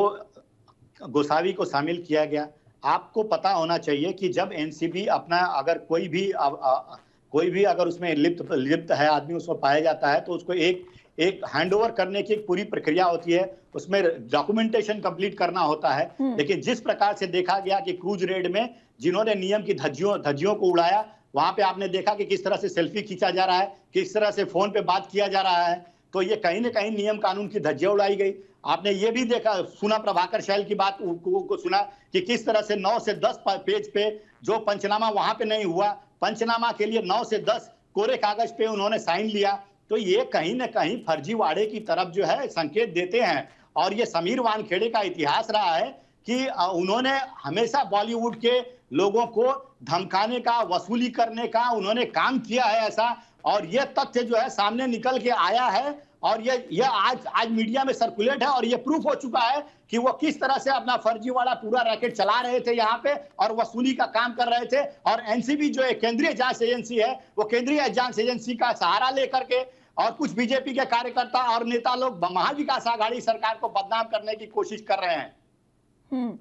गोसावी को शामिल किया गया। आपको पता होना चाहिए कि जब एनसीबी अपना अगर कोई भी अगर उसमें लिप्त है आदमी, उसको पाया जाता है तो उसको एक हैंडओवर करने की एक पूरी प्रक्रिया होती है, उसमें डॉक्यूमेंटेशन कंप्लीट करना होता है। लेकिन जिस प्रकार से देखा गया कि क्रूज रेड में जिन्होंने नियम की धज्जियों को उड़ाया, वहां पे आपने देखा कि किस तरह से सेल्फी खींचा जा रहा है, किस तरह से फोन पे बात किया जा रहा है, तो ये कहीं ना कहीं नियम कानून की धज्जियां उड़ाई गई। आपने ये भी देखा, सुना प्रभाकर शैल की बात को सुना कि किस तरह से 9 से 10 पेज पे जो पंचनामा वहां पे नहीं हुआ, पंचनामा के लिए 9 से 10 कोरे कागज पे उन्होंने साइन लिया। तो ये कहीं ना कहीं फर्जीवाड़े की तरफ जो है संकेत देते हैं। और ये समीर वानखेड़े का इतिहास रहा है कि उन्होंने हमेशा बॉलीवुड के लोगों को धमकाने का, वसूली करने का उन्होंने काम किया है ऐसा, और ये तथ्य जो है सामने निकल के आया है और ये आज मीडिया में सर्कुलेट है और ये प्रूफ हो चुका है कि वो किस तरह से अपना फर्जीवाड़ा पूरा रैकेट चला रहे थे यहाँ पे और वसूली का काम कर रहे थे। और एनसीबी जो एक केंद्रीय जांच एजेंसी है, वो केंद्रीय जांच एजेंसी का सहारा लेकर के और कुछ बीजेपी के कार्यकर्ता और नेता लोग महाविकास आघाड़ी सरकार को बदनाम करने की कोशिश कर रहे हैं।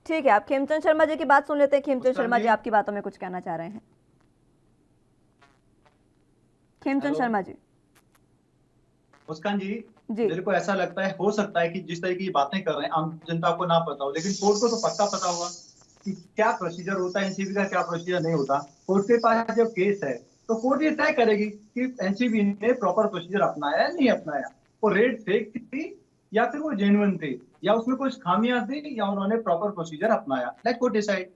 ठीक है, आप खेमचंद शर्मा जी की बात सुन लेते हैं। खेमचंद शर्मा जी आपकी बातों में कुछ कहना चाह रहे हैं। खेमचंद शर्मा जी। मुस्कान जी, मेरे को ऐसा लगता है, हो सकता है कि जिस तरह की बातें कर रहे हैं आम जनता को ना पता हो, लेकिन कोर्ट को तो पक्का पता होगा कि क्या प्रोसीजर होता है, एनसीबी का क्या प्रोसीजर नहीं होता। कोर्ट के पास जब केस है तो कोर्ट ये तय करेगी कि एनसीबी ने प्रॉपर प्रोसीजर अपनाया या नहीं अपनाया, वो रेड फेक थी या फिर वो जेन्युइन थी, या उसमें कुछ खामियां थी, या उन्होंने प्रॉपर प्रोसीजर अपनाया। Let court decide.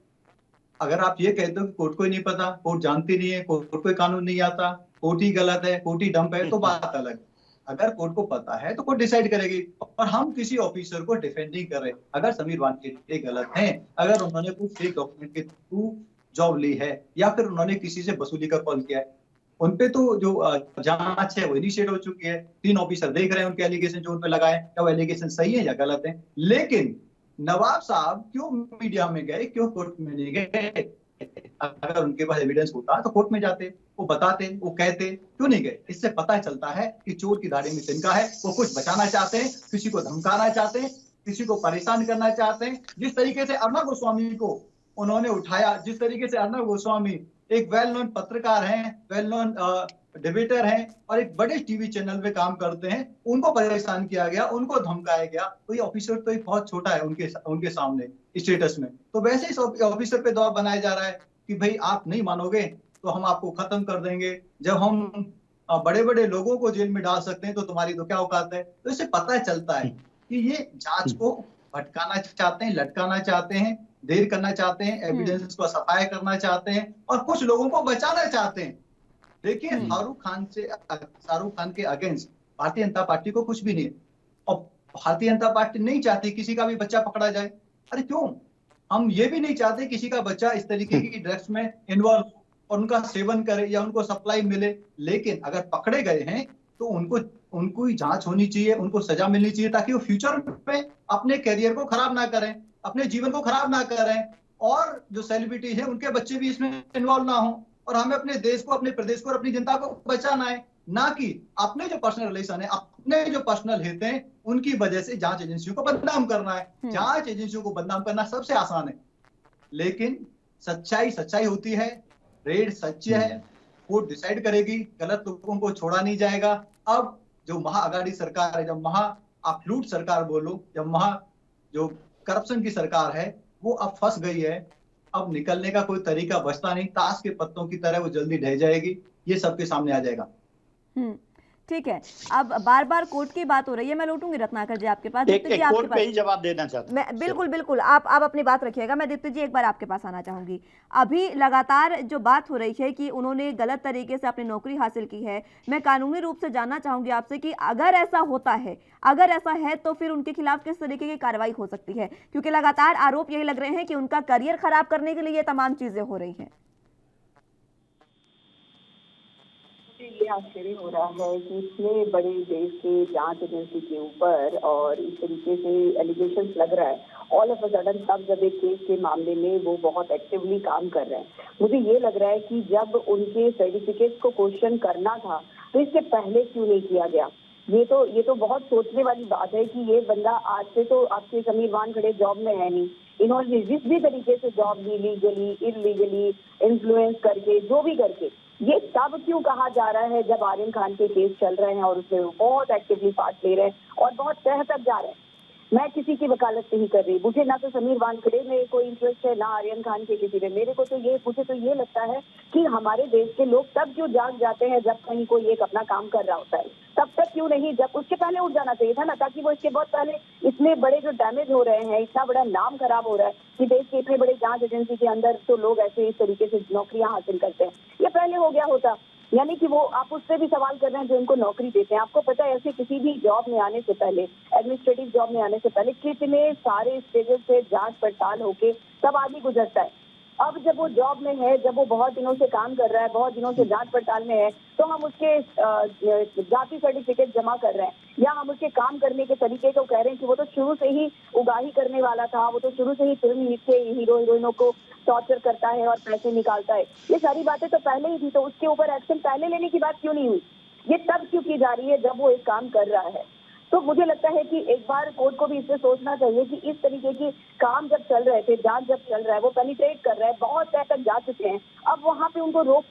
अगर आप ये कहते हो कि कोर्ट को ही नहीं पता, कोर्ट जानती नहीं है, कोर्ट को कानून नहीं आता, कोर्ट ही गलत है, कोर्ट ही डंप है, तो बात अलग। अगर कोर्ट को पता है तो कोर्ट डिसाइड करेगी, और हम किसी ऑफिसर को डिफेंड नहीं कर रहे। अगर समीर वानखेड़े गलत हैं, अगर उन्होंने कुछ फेक डॉक्यूमेंट के थ्रू जॉब ली है या फिर उन्होंने किसी से वसूली का कॉल किया है, उनपे तो जो जांच है वो इनिशिएट हो चुकी है। 3 ऑफिसर देख रहे हैं उनके एलिगेशन जो उन पे लगाए, क्या वो एलिगेशन सही है या गलत है। लेकिन नवाब साहब क्यों मीडिया में गए, क्यों कोर्ट में नहीं गए? अगर उनके पास एविडेंस होता तो कोर्ट में जाते, वो बताते, वो कहते, क्यों नहीं गए? इससे पता चलता है कि चोर की दाढ़ी में तिनका है। वो कुछ बचाना चाहते हैं, किसी को धमकाना चाहते हैं, किसी को परेशान करना चाहते हैं। जिस तरीके से अर्नब गोस्वामी को उन्होंने उठाया, जिस तरीके से अर्नब गोस्वामी एक वेल नोन पत्रकार हैं, वेल नोन डिबेटर हैं और एक बड़े टीवी चैनल पे काम करते हैं, उनको परेशान किया गया, उनको धमकाया गया, तो ये ऑफिसर तो एक बहुत छोटा है उनके सामने स्टेटस में। तो वैसे इस ऑफिसर पे दबाव बनाया जा रहा है कि भाई आप नहीं मानोगे तो हम आपको खत्म कर देंगे। जब हम बड़े बड़े लोगों को जेल में डाल सकते हैं तो तुम्हारी तो क्या औकात है। तो इससे पता चलता है कि ये जांच को भटकाना चाहते हैं, लटकाना चाहते हैं, देर करना चाहते हैं, एविडेंस को सफाया करना चाहते हैं और कुछ लोगों को बचाना चाहते हैं। देखिए, शाहरुख खान के अगेंस्ट भारतीय जनता पार्टी को कुछ भी नहीं है, और भारतीय जनता पार्टी नहीं चाहती किसी का भी बच्चा पकड़ा जाए। अरे क्यों? हम ये भी नहीं चाहते किसी का बच्चा इस तरीके की ड्रग्स में इन्वॉल्व और उनका सेवन करे या उनको सप्लाई मिले। लेकिन अगर पकड़े गए हैं तो उनको ही जांच होनी चाहिए, उनको सजा मिलनी चाहिए, ताकि वो फ्यूचर में अपने करियर को खराब ना करें, अपने जीवन को खराब ना करें, और जो सेलिब्रिटी है उनके बच्चे भी इसमें इन्वॉल्व ना हो। और हमें अपने देश को, अपने प्रदेश को और अपनी जनता को बचाना है, ना कि अपने जो पर्सनल रिलेशन है, अपने जो पर्सनल हित हैं, उनकी वजह से जांच एजेंसियों को बदनाम करना है। जांच एजेंसियों को बदनाम करना सबसे आसान है, लेकिन सच्चाई होती है। रेड सच्ची है, कोर्ट डिसाइड करेगी, गलत लोगों को छोड़ा नहीं जाएगा। अब जो महाअघाड़ी सरकार है, जब महाअफ्लूट सरकार बोलो, जब जो करप्शन की सरकार है, वो अब फंस गई है। अब निकलने का कोई तरीका बचता नहीं, ताश के पत्तों की तरह वो जल्दी ढह जाएगी, ये सबके सामने आ जाएगा। ठीक है, अब बार बार कोर्ट की बात हो रही है, मैं लौटूंगी रत्नाकर जी आपके पास। एक कोर्ट पे ही जवाब देना चाहता हूं। बिल्कुल आप अपनी बात रखिएगा। मैं दीप्ति जी एक बार आपके पास आना चाहूंगी। अभी लगातार जो बात हो रही है कि उन्होंने गलत तरीके से अपनी नौकरी हासिल की है, मैं कानूनी रूप से जानना चाहूंगी आपसे कि अगर ऐसा होता है, अगर ऐसा है तो फिर उनके खिलाफ किस तरीके की कार्रवाई हो सकती है? क्योंकि लगातार आरोप यही लग रहे हैं कि उनका करियर खराब करने के लिए ये तमाम चीजें हो रही हैं। ये आश्चर्य हो रहा है कि इतने बड़े देश के जांच एजेंसी के ऊपर और इस तरीके से एलिगेशंस लग रहा है, ऑल ऑफ अ सडन सब जब एक केस के मामले में वो बहुत एक्टिवली काम कर रहे हैं। मुझे ये लग रहा है कि जब उनके सर्टिफिकेट्स को क्वेश्चन करना था तो इससे पहले क्यों नहीं किया गया? ये तो बहुत सोचने वाली बात है कि ये बंदा आज से तो आपके समीर वानखेड़े जॉब में है नहीं, इन्होंने जिस भी तरीके से जॉब ली, लीगली इलीगली इन्फ्लुएंस करके, जो भी करके, ये तब क्यों कहा जा रहा है जब आर्यन खान के केस चल रहे हैं और उसमें बहुत एक्टिवली पार्ट ले रहे हैं और बहुत तह तक जा रहे हैं। मैं किसी की वकालत नहीं कर रही, मुझे ना तो समीर वानखेड़े में कोई इंटरेस्ट है, ना आर्यन खान के किसी में। मुझे तो ये लगता है कि हमारे देश के लोग तब क्यों जाग जाते हैं जब कहीं कोई एक अपना काम कर रहा होता है, तब तक क्यों नहीं, जब उसके पहले उठ जाना चाहिए था ना, ताकि वो इसके बहुत पहले इतने बड़े जो डैमेज हो रहे हैं, इतना बड़ा नाम खराब हो रहा है कि देश के इतने बड़े जांच एजेंसी के अंदर तो लोग ऐसे इस तरीके से नौकरियां हासिल करते हैं, ये पहले हो गया होता। यानी कि वो आप उससे भी सवाल कर रहे हैं जो इनको नौकरी देते हैं। आपको पता है ऐसे किसी भी जॉब में आने से पहले, एडमिनिस्ट्रेटिव जॉब में आने से पहले कितने सारे स्टेजेस से जांच पड़ताल होके तब आदमी गुजरता है। अब जब वो जॉब में है, जब वो बहुत दिनों से काम कर रहा है, बहुत दिनों से जांच पड़ताल में है, तो हम उसके जाति सर्टिफिकेट जमा कर रहे हैं या हम उसके काम करने के तरीके को कह रहे हैं कि वो तो शुरू से ही उगाही करने वाला था, वो तो शुरू से ही फिल्म के हीरो हीरोइनों को टॉर्चर करता है और पैसे निकालता है। ये सारी बातें तो पहले ही थी, तो उसके ऊपर एक्शन पहले लेने की बात क्यों नहीं हुई? ये तब क्यों की जा रही है जब वो एक काम कर रहा है? तो मुझे लगता है कि एक बार कोर्ट को भी इससे सोचना चाहिए कि इस तरीके की काम जब चल रहे थे, जांच जब चल रहा है, वो पेनिट्रेट कर रहा है, बहुत तय तक जा चुके हैं, अब वहां पे उनको रोक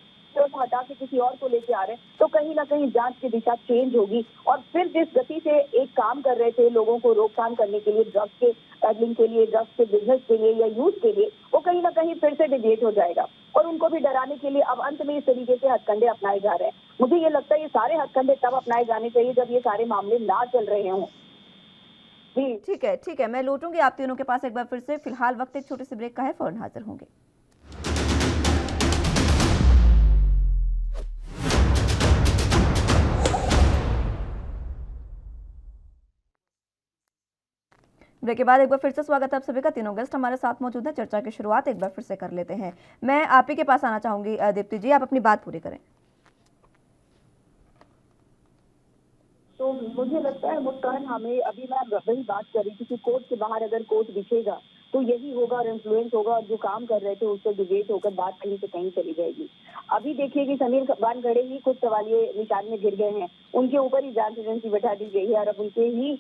हटा के किसी और को लेके आ रहे हैं, तो कहीं ना कहीं जांच की दिशा चेंज होगी और फिर जिस गति से एक काम कर रहे थे लोगों को रोकथाम करने के लिए, ड्रग्स के पैडलिंग के लिए, ड्रग्स के बिजनेस के लिए या यूज के लिए, वो कहीं ना कहीं फिर से डिविएट हो जाएगा और उनको भी डराने के लिए अब अंत में इस तरीके से हथकंडे अपनाए जा रहे हैं। मुझे ये लगता है ये सारे हथकंडे तब अपनाए जाने चाहिए जब ये सारे मामले ना चल रहे हों। जी ठीक है, मैं लौटूंगी आप तीनों के पास एक बार फिर से। फिलहाल वक्त एक छोटे से ब्रेक का है, फौरन हाजिर होंगे। ब्रेक के बाद एक बार फिर से स्वागत है आप सभी का। तीनों गेस्ट हमारे साथ मौजूद हैं। चर्चा की शुरुआत एक बार फिर से कर लेते हैं। मैं आप ही के पास आना चाहूंगी दीप्ति जी, आप अपनी बात पूरी करें। तो मुझे लगता है मुस्कान, हमें अभी मैं वही बात कर रही थी कि कोर्ट के बाहर अगर कोर्ट दिखेगा तो यही होगा और इन्फ्लुएंस होगा और जो काम कर रहे थे उससे डिबेट होकर बात कहीं से कहीं चली जाएगी। अभी देखिए कि समीर वानखेड़े ही कुछ सवालिये निशान में गिर गए हैं, उनके ऊपर ही जांच एजेंसी बैठा दी गई है और अब उनके ही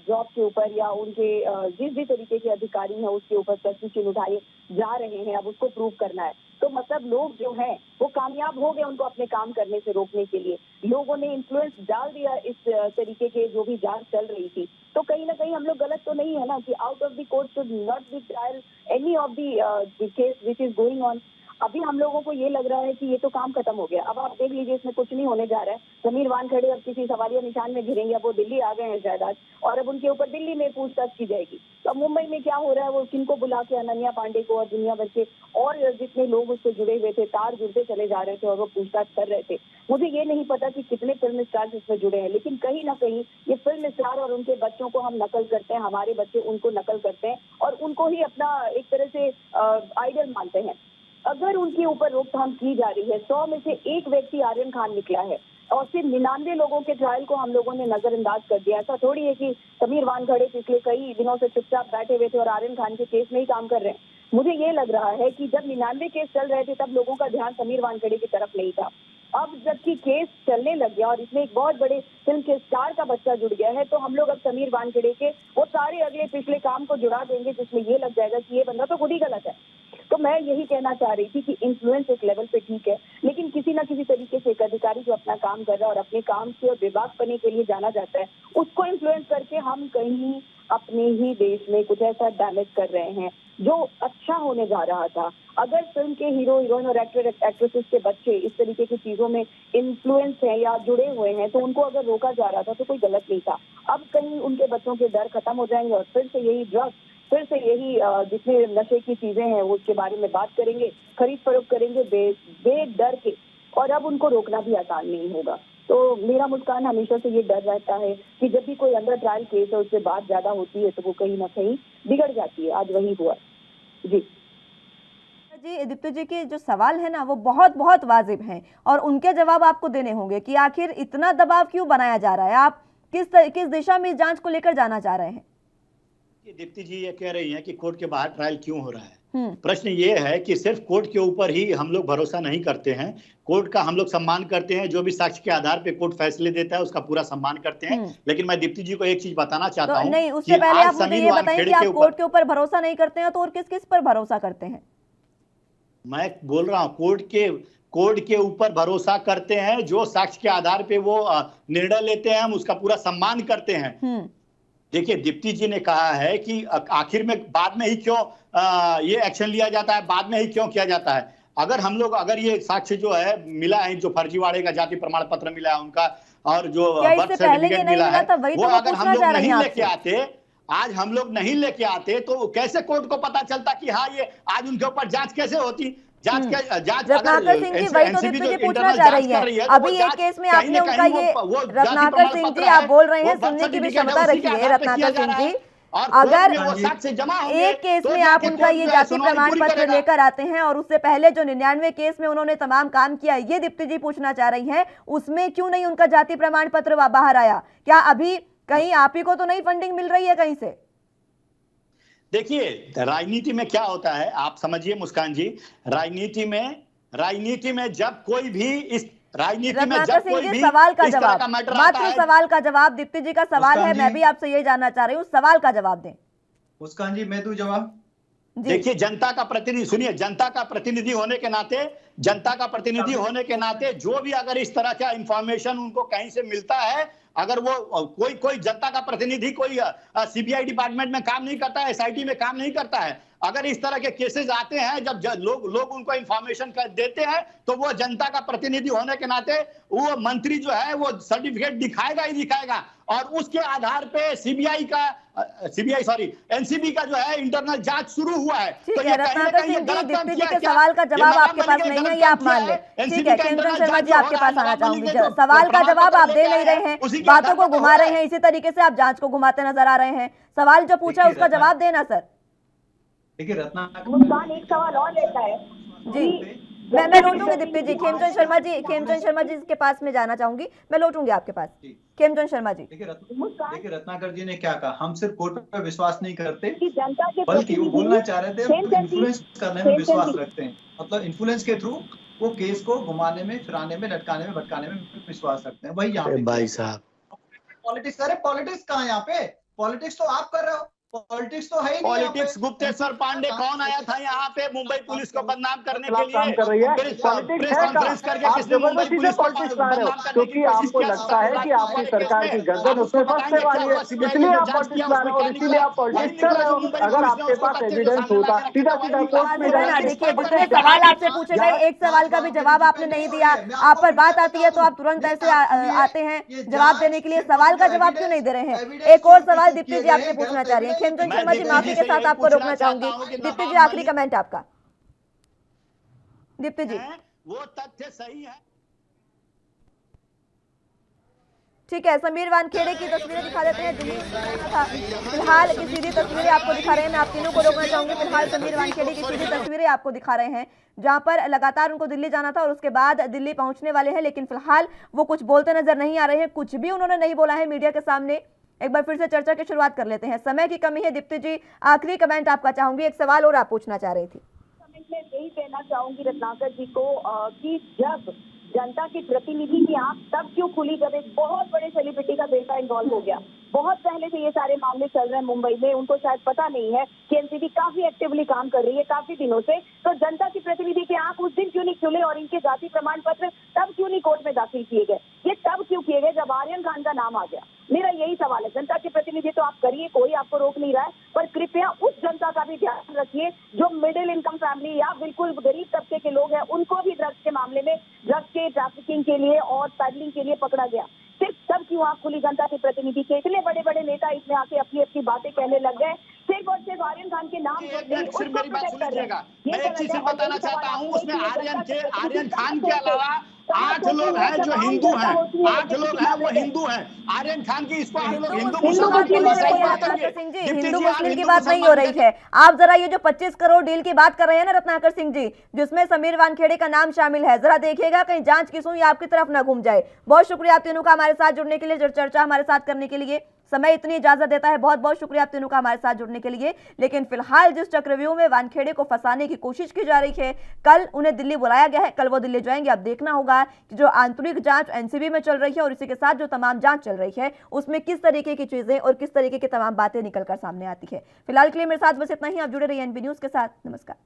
जॉब के ऊपर या उनके जिस भी तरीके के अधिकारी हैं उसके ऊपर प्रश्न चिन्ह उठाए जा रहे हैं। अब उसको प्रूव करना है, तो मतलब लोग जो हैं वो कामयाब हो गए उनको अपने काम करने से रोकने के लिए। लोगों ने इन्फ्लुएंस डाल दिया इस तरीके के जो भी जांच चल रही थी। तो कहीं ना कहीं हम लोग गलत तो नहीं है ना कि out of the court should not be trial any of the case which is going on. अभी हम लोगों को ये लग रहा है कि ये तो काम खत्म हो गया, अब आप देख लीजिए इसमें कुछ नहीं होने जा रहा है। समीर वानखेड़े अब किसी सवालिया निशान में घिरेंगे, अब वो दिल्ली आ गए हैं शायद आज, और अब उनके ऊपर दिल्ली में पूछताछ की जाएगी। तो अब मुंबई में क्या हो रहा है, वो किनको बुला के अनन्या पांडे को और दुनिया भर के और जितने लोग उससे जुड़े हुए थे, तार जुड़ते चले जा रहे थे और वो पूछताछ कर रहे थे। मुझे ये नहीं पता कि कितने फिल्म स्टार इसमें जुड़े हैं, लेकिन कहीं ना कहीं ये फिल्म स्टार और उनके बच्चों को हम नकल करते हैं, हमारे बच्चे उनको नकल करते हैं और उनको ही अपना एक तरह से आइडल मानते हैं। अगर उनके ऊपर रोकथाम की जा रही है, 100 में से एक व्यक्ति आर्यन खान निकला है और सिर्फ 99 लोगों के ट्रायल को हम लोगों ने नजरअंदाज कर दिया। ऐसा थोड़ी है कि समीर वानखेड़े पिछले कई दिनों से चुपचाप बैठे हुए थे और आर्यन खान के केस में ही काम कर रहे हैं। मुझे ये लग रहा है कि जब 99 केस चल रहे थे तब लोगों का ध्यान समीर वानखेड़े की तरफ नहीं था। अब जबकि केस चलने लग गया और इसमें एक बहुत बड़े फिल्म के स्टार का बच्चा जुड़ गया है, तो हम लोग अब समीर वानखेड़े के वो सारे अगले पिछले काम को जुड़ा देंगे जिसमें ये लग जाएगा कि ये बंदा तो खुद ही गलत है। तो मैं यही कहना चाह रही थी कि इन्फ्लुएंस एक लेवल पे ठीक है, लेकिन किसी ना किसी तरीके से एक अधिकारी जो अपना काम कर रहा है और अपने काम से और विभाग बने के लिए जाना जाता है, उसको इन्फ्लुएंस करके हम कहीं अपने ही देश में कुछ ऐसा डैमेज कर रहे हैं जो अच्छा होने जा रहा था। अगर फिल्म के हीरो हीरोइन और एक्टर एक्ट्रेसेस के बच्चे इस तरीके की चीजों में इन्फ्लुएंस हैं या जुड़े हुए हैं, तो उनको अगर रोका जा रहा था तो कोई गलत नहीं था। अब कहीं उनके बच्चों के डर खत्म हो जाएंगे और फिर से यही ड्रग्स, फिर से यही जितने नशे की चीजें हैं वो उसके बारे में बात करेंगे, खरीद फरोख्त करेंगे बेडर के, और अब उनको रोकना भी आसान नहीं होगा। तो मेरा मुस्कान हमेशा से ये डर रहता है कि जब भी कोई अंडर ट्रायल केस है उससे बात ज्यादा होती है तो वो कहीं ना कहीं बिगड़ जाती है। आज वही हुआ जी। दीप्ति जी के जो सवाल है ना वो बहुत बहुत वाजिब हैं और उनके जवाब आपको देने होंगे कि आखिर इतना दबाव क्यों बनाया जा रहा है, आप किस दिशा में जांच को लेकर जाना चाह रहे हैं। दीप्ति जी ये कह रही हैं कि कोर्ट के बाहर ट्रायल क्यों हो रहा है। प्रश्न ये है कि सिर्फ कोर्ट के ऊपर ही हम लोग भरोसा नहीं करते हैं, कोर्ट का हम लोग सम्मान करते हैं, जो भी साक्ष्य के आधार पे कोर्ट फैसले देता है उसका पूरा सम्मान करते हैं। लेकिन मैं दीप्ति जी को एक चीज बताना चाहता हूं, नहीं उससे पहले आप मुझे ये बताएं कि आप कोर्ट के ऊपर भरोसा नहीं करते हैं तो और किस किस पर भरोसा करते हैं। मैं बोल रहा हूँ कोर्ट के ऊपर भरोसा करते हैं, जो साक्ष्य के आधार पे वो निर्णय लेते हैं हम उसका पूरा सम्मान करते हैं। देखिए दीप्ति जी ने कहा है कि आखिर में बाद में ही क्यों ये एक्शन लिया जाता है, बाद में ही क्यों किया जाता है। अगर ये साक्ष्य जो है मिला है, जो फर्जीवाड़े का जाति प्रमाण पत्र मिला है उनका और जो बर्थ सर्टिफिकेट मिला है, वो अगर हम लोग नहीं लेके आते, आज हम लोग नहीं लेके आते तो कैसे कोर्ट को पता चलता कि हाँ ये आज उनके ऊपर जांच कैसे होती। जांच जांच रत्नाकर सिंह जी वही तो दीप्ति जी पूछना चाह रही है। अभी एक केस में आपने उनका ये, रत्नाकर सिंह जी आप बोल रहे हैं, सुनने की भी क्षमता रखिए रत्नाकर सिंह जी। अगर एक केस में आप उनका ये जाति प्रमाण पत्र लेकर आते हैं और उससे पहले जो 99 केस में उन्होंने तमाम काम किया, ये दीप्ति जी पूछना चाह रही हैं, उसमें क्यों नहीं उनका जाति प्रमाण पत्र बाहर आया? क्या अभी कहीं आप ही को तो नहीं फंडिंग मिल रही है कहीं से? देखिए, राजनीति में क्या होता है आप समझिए मुस्कान जी, राजनीति में जब कोई भी इस राजनीति में जब कोई भी सवाल का इस तरह जवाब, का मैटर आता मात्र है, सवाल का जवाब, दीप्ति जी का सवाल है, मैं भी आपसे यही जानना चाह रही हूँ, सवाल का जवाब दें। मुस्कान जी मैं दूं जवाब? देखिए, जनता का प्रतिनिधि, सुनिए, जनता का प्रतिनिधि होने के नाते जो भी अगर इस तरह का इंफॉर्मेशन उनको कहीं से मिलता है, अगर वो कोई जनता का प्रतिनिधि कोई सीबीआई डिपार्टमेंट में काम नहीं करता है, एसआईटी में काम नहीं करता है, अगर इस तरह के केसेस आते हैं, जब लोग उनको इंफॉर्मेशन देते हैं, तो वो जनता का प्रतिनिधि होने के नाते वो मंत्री जो है वो सर्टिफिकेट दिखाएगा ही दिखाएगा, और उसके आधार पे एनसीबी का जो है इंटरनल जांच शुरू हुआ है। तो ये रत्नाकर सिंह जी, दीप्ति जी के सवाल का जवाब आपके पास नहीं है, ये आप मान लें। ठीक है, खीमचंद शर्मा जी आपके पास आना चाहूंगी। सवाल का जवाब आप दे नहीं रहे हैं, बातों को घुमा रहे हैं, इसी तरीके से आप जांच को घुमाते नजर आ रहे हैं। सवाल जो पूछा उसका जवाब देना सर। देखिए रत्नाकर मुस्कान एक सवाल और लेता है जी, मैं लौटूंगी दीप्ति जी। खेमचंद शर्मा जी के पास में जाना चाहूंगी, मैं लौटूंगी आपके पास। खेमचंद शर्मा जी, देखिए रत्नाकर जी ने क्या कहा, हम सिर्फ कोर्ट पे विश्वास नहीं करते, जनता के बल्कि वो बोलना चाह रहे थे इन्फ्लुएंस करने में विश्वास रखते हैं, मतलब इन्फ्लुएंस के थ्रू वो केस को घुमाने में, फिराने में, लटकाने में, भटकाने में विश्वास रखते हैं। वही यहाँ पे भाई साहब पॉलिटिक्स, अरे पॉलिटिक्स कहाँ यहाँ पे? पॉलिटिक्स तो आप कर रहे हो, पॉलिटिक्स तो है ही नहीं। पॉलिटिक्स, गुप्तेश्वर पांडे कौन आया था यहाँ पे मुंबई पुलिस को बदनाम करने के लिए? काम कर रही है प्रेस पॉलिटिक्स है कॉन्फ्रेंस करके आप किसने मुंबई जबरदस्ती पुलिस से को पॉलिटिक्स ला रहे हो, बदनाम करने क्योंकि की कोशिश आपको किया? लगता है कि आपकी सरकार की गर्दन उसमें फंसने वाली है, इसलिए आप पॉलिटिक्स ला रहे हो, और इसीलिए आप पॉलिटिक्स कर रहे हो। अगर आपके पास एविडेंस होता, सीधा सीधा कोर्ट में जाना। देखिए, जितने सवाल आपसे पूछे गए, एक सवाल का भी जवाब आपने नहीं दिया। आप पर बात आती है तो आप तुरंत ऐसे आते हैं जवाब देने के लिए, सवाल का जवाब क्यों नहीं दे रहे हैं? एक और सवाल दीप्ति जी आपसे पूछना चाह रही है। खेमचंद शर्मा जी, माफी के साथ आपको रोकना चाहूंगी। दीप्ति जी, आखिरी कमेंट आपका। दीप्ति जी, वो तथ्य सही है। ठीक है, समीर वानखेड़े की तस्वीरें दिखा देते हैं। दिल्ली था, फिलहाल की सीधी तस्वीरें आपको दिखा रहे हैं। मैं आप तीनों को रोकना चाहूंगी। फिलहाल समीर वानखेड़े की सीधी तस्वीरें आपको दिखा रहे हैं, जहां पर लगातार उनको दिल्ली जाना था और उसके बाद दिल्ली पहुंचने वाले हैं, लेकिन फिलहाल वो कुछ बोलते नजर नहीं आ रहे हैं। कुछ भी उन्होंने नहीं बोला है मीडिया के सामने। एक बार फिर से चर्चा की शुरुआत कर लेते हैं, समय की कमी है। दीप्ति जी, आखिरी कमेंट आपका चाहूंगी। एक सवाल और आप पूछना चाह रही थी। मैं यही कहना चाहूंगी रत्नाकर जी को कि जब जनता के प्रतिनिधि की आंख तब क्यों खुली जब एक बहुत बड़े सेलिब्रिटी का बेटा इन्वॉल्व हो गया। बहुत पहले से ये सारे मामले चल रहे हैं मुंबई में, उनको शायद पता नहीं है कि एनसीबी काफी एक्टिवली काम कर रही है काफी दिनों से। तो जनता की प्रतिनिधि की आंख उस दिन क्यों नहीं खुले और इनके जाति प्रमाण पत्र तब क्यों नहीं कोर्ट में दाखिल किए गए? ये तब क्यों किए गए जब आर्यन खान का नाम आ गया? मेरा यही सवाल है। जनता के प्रतिनिधि तो आप करिए, कोई आपको रोक नहीं रहा है, पर कृपया उस जनता का भी ध्यान रखिए जो मिडिल इनकम फैमिली या बिल्कुल गरीब तबके के लोग हैं, उनको भी ड्रग्स के मामले में, ड्रग्स के ट्रैफिकिंग के लिए और पैडलिंग के लिए पकड़ा गया। सिर्फ तब क्यों आंख खुली जनता के प्रतिनिधि के? इतने बड़े बड़े नेता इसमें आके अपनी अपनी बातें कहने लग गए, सिर्फ और सिर्फ आर्यन खान के नाम मेरी बात सुनिएगा, मैं एक चीज बताना चाहता हूँ, उसमें आर्यन खान के अलावा 8 लोग हैं जो हिंदू हैं, 8 लोग हैं वो हिंदू हैं। आर्यन खान की इसको हम लोग हिंदू मुसलमान सिंह जी, हिंदू मुस्लिम की बात नहीं हो रही है। आप जरा ये जो 25 करोड़ डील की बात कर रहे हैं ना रत्नाकर सिंह जी, जिसमें समीर वानखेड़े का नाम शामिल है, जरा देखिएगा कहीं जांच की सुई आपकी तरफ ना घूम जाए। बहुत शुक्रिया आप तीनों का हमारे साथ जुड़ने के लिए, चर्चा हमारे साथ करने के लिए। समय इतनी इजाजत देता है, बहुत बहुत शुक्रिया आप तीनों का हमारे साथ जुड़ने के लिए। लेकिन फिलहाल जिस चक्रव्यूह में वानखेड़े को फंसाने की कोशिश की जा रही है, कल उन्हें दिल्ली बुलाया गया है, कल वो दिल्ली जाएंगे। अब देखना होगा कि जो आंतरिक जांच एनसीबी में चल रही है और इसी के साथ जो तमाम जांच चल रही है, उसमें किस तरीके की चीजें और किस तरीके की तमाम बातें निकलकर सामने आती है। फिलहाल के लिए मेरे साथ बस इतना ही। आप जुड़े रहिए एनबी न्यूज के साथ। नमस्कार।